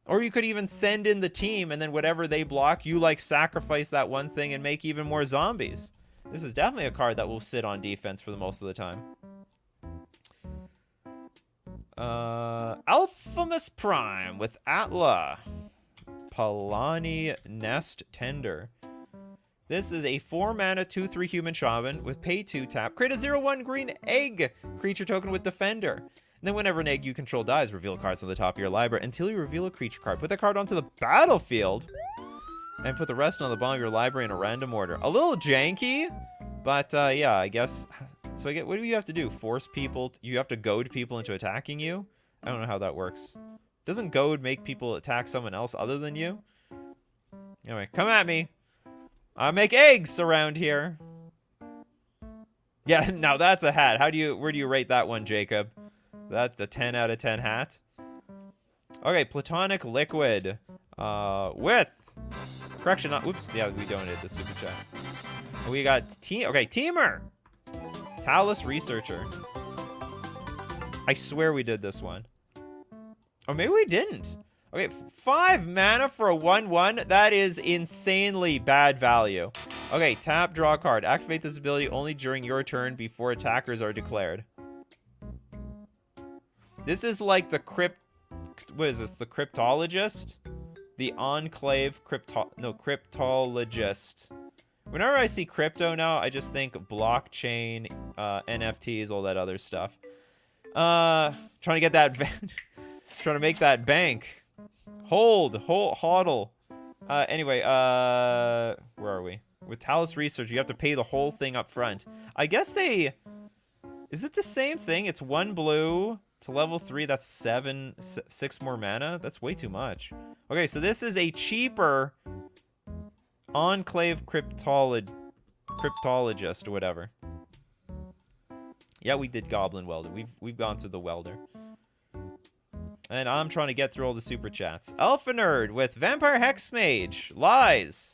Or you could even send in the team and then whatever they block, you like sacrifice that one thing and make even more zombies. This is definitely a card that will sit on defense for the most of the time. Alphamus Prime with Atla. Palani Nest Tender. This is a 4 mana 2/3 human shaman with pay 2 tap. Create a 0/1 green egg creature token with Defender. And then whenever an egg you control dies, reveal cards on the top of your library until you reveal a creature card. Put that card onto the battlefield and put the rest on the bottom of your library in a random order. A little janky, but yeah, I guess. So what do you have to do? Force people? You have to goad people into attacking you? I don't know how that works. Doesn't goad make people attack someone else other than you? Anyway, come at me. I make eggs around here. Yeah, now that's a hat. Where do you rate that one, Jacob? That's a 10 out of 10 hat. Okay, Platonic Liquid. With... Correction, oops, yeah, we donated the super chat. We got Teamer. Talus Researcher. I swear we did this one. Or maybe we didn't. Okay, 5 mana for a 1/1. That is insanely bad value. Okay, tap, draw a card. Activate this ability only during your turn before attackers are declared. This is like the what is this? The Cryptologist? The Enclave Cryptologist. Whenever I see crypto now, I just think blockchain, NFTs, all that other stuff. Trying to get that... trying to make that bank. Hodl. Anyway, where are we? With Talus Research, you have to pay the whole thing up front. I guess they... Is it the same thing? It's 1 blue to level 3. That's 6 more mana? That's way too much. Okay, so this is a cheaper Enclave Cryptologist or whatever. Yeah, we did Goblin Welder. We've gone through the Welder. And I'm trying to get through all the super chats. Alpha Nerd with Vampire Hexmage. Lies.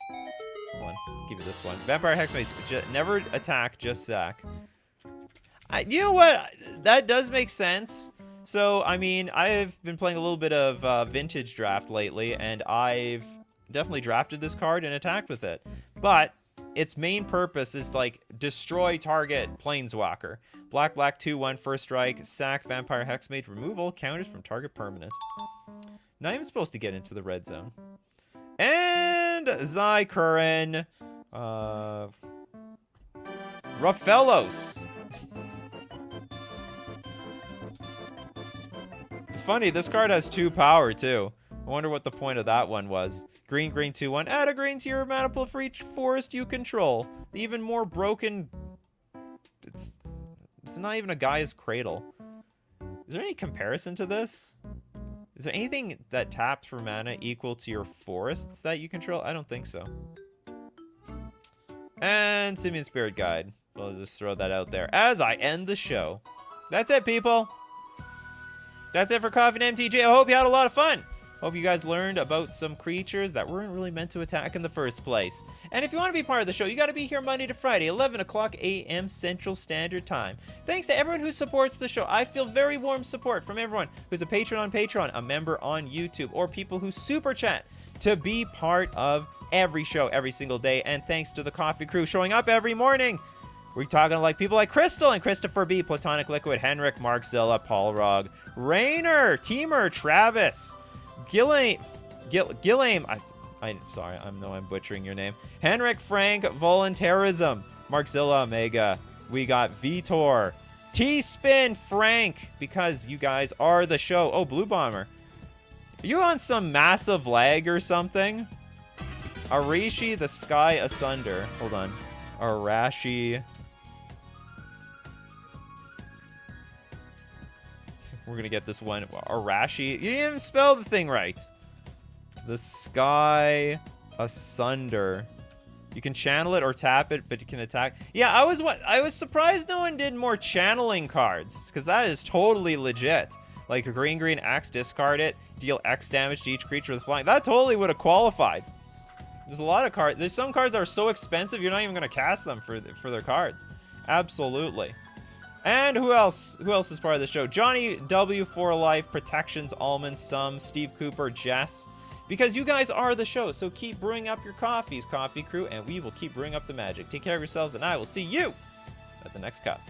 One. Give you this one. Vampire Hexmage. Never attack, just sack. You know what? That does make sense. So, I mean, I've been playing a little bit of Vintage Draft lately, and I've definitely drafted this card and attacked with it. But its main purpose is, like, destroy target Planeswalker. Black, 2/1, first strike, sack Vampire Hexmage, remove all counters from target permanent. Not even supposed to get into the red zone. And Zykurin. Raffellos. It's funny, this card has 2 power, too. I wonder what the point of that one was. Green, 2/1. Add a green to your mana pool for each forest you control. The even more broken... It's not even a Gaia's Cradle. Is there any comparison to this? Is there anything that taps for mana equal to your forests that you control? I don't think so. And Simian Spirit Guide. I'll just throw that out there as I end the show. That's it, people. That's it for Coffee and MTG. I hope you had a lot of fun. Hope you guys learned about some creatures that weren't really meant to attack in the first place. And if you want to be part of the show, you got to be here Monday to Friday, 11 o'clock a.m. Central Standard Time. Thanks to everyone who supports the show. I feel very warm support from everyone who's a patron on Patreon, a member on YouTube, or people who super chat to be part of every show every single day. And thanks to the coffee crew showing up every morning. We're talking like people like Crystal and Christopher B, Platonic Liquid, Henrik, Mark Zilla, Paul Rogg, Rainer, Teamer, Travis, Gillame, sorry, I know I'm butchering your name. Henrik, Frank, Voluntarism, Markzilla, Omega. We got Vitor, T-Spin, Frank, because you guys are the show. Oh, Blue Bomber. Are you on some massive lag or something? Arishi, the Sky Asunder. Hold on. Arashi. We're going to get this one. Arashi. You didn't even spell the thing right. The Sky Asunder. You can channel it or tap it, but you can attack. Yeah, I was surprised no one did more channeling cards, because that is totally legit. Like a green, X, discard it, deal X damage to each creature with flying. That totally would have qualified. There's a lot of cards. There's some cards that are so expensive, you're not even going to cast them for their cards. Absolutely. And who else? Who else is part of the show? Johnny W for Life, Protections, Almond, Sum, Steve Cooper, Jess. Because you guys are the show, so keep brewing up your coffees, Coffee Crew, and we will keep brewing up the magic. Take care of yourselves, and I will see you at the next cup.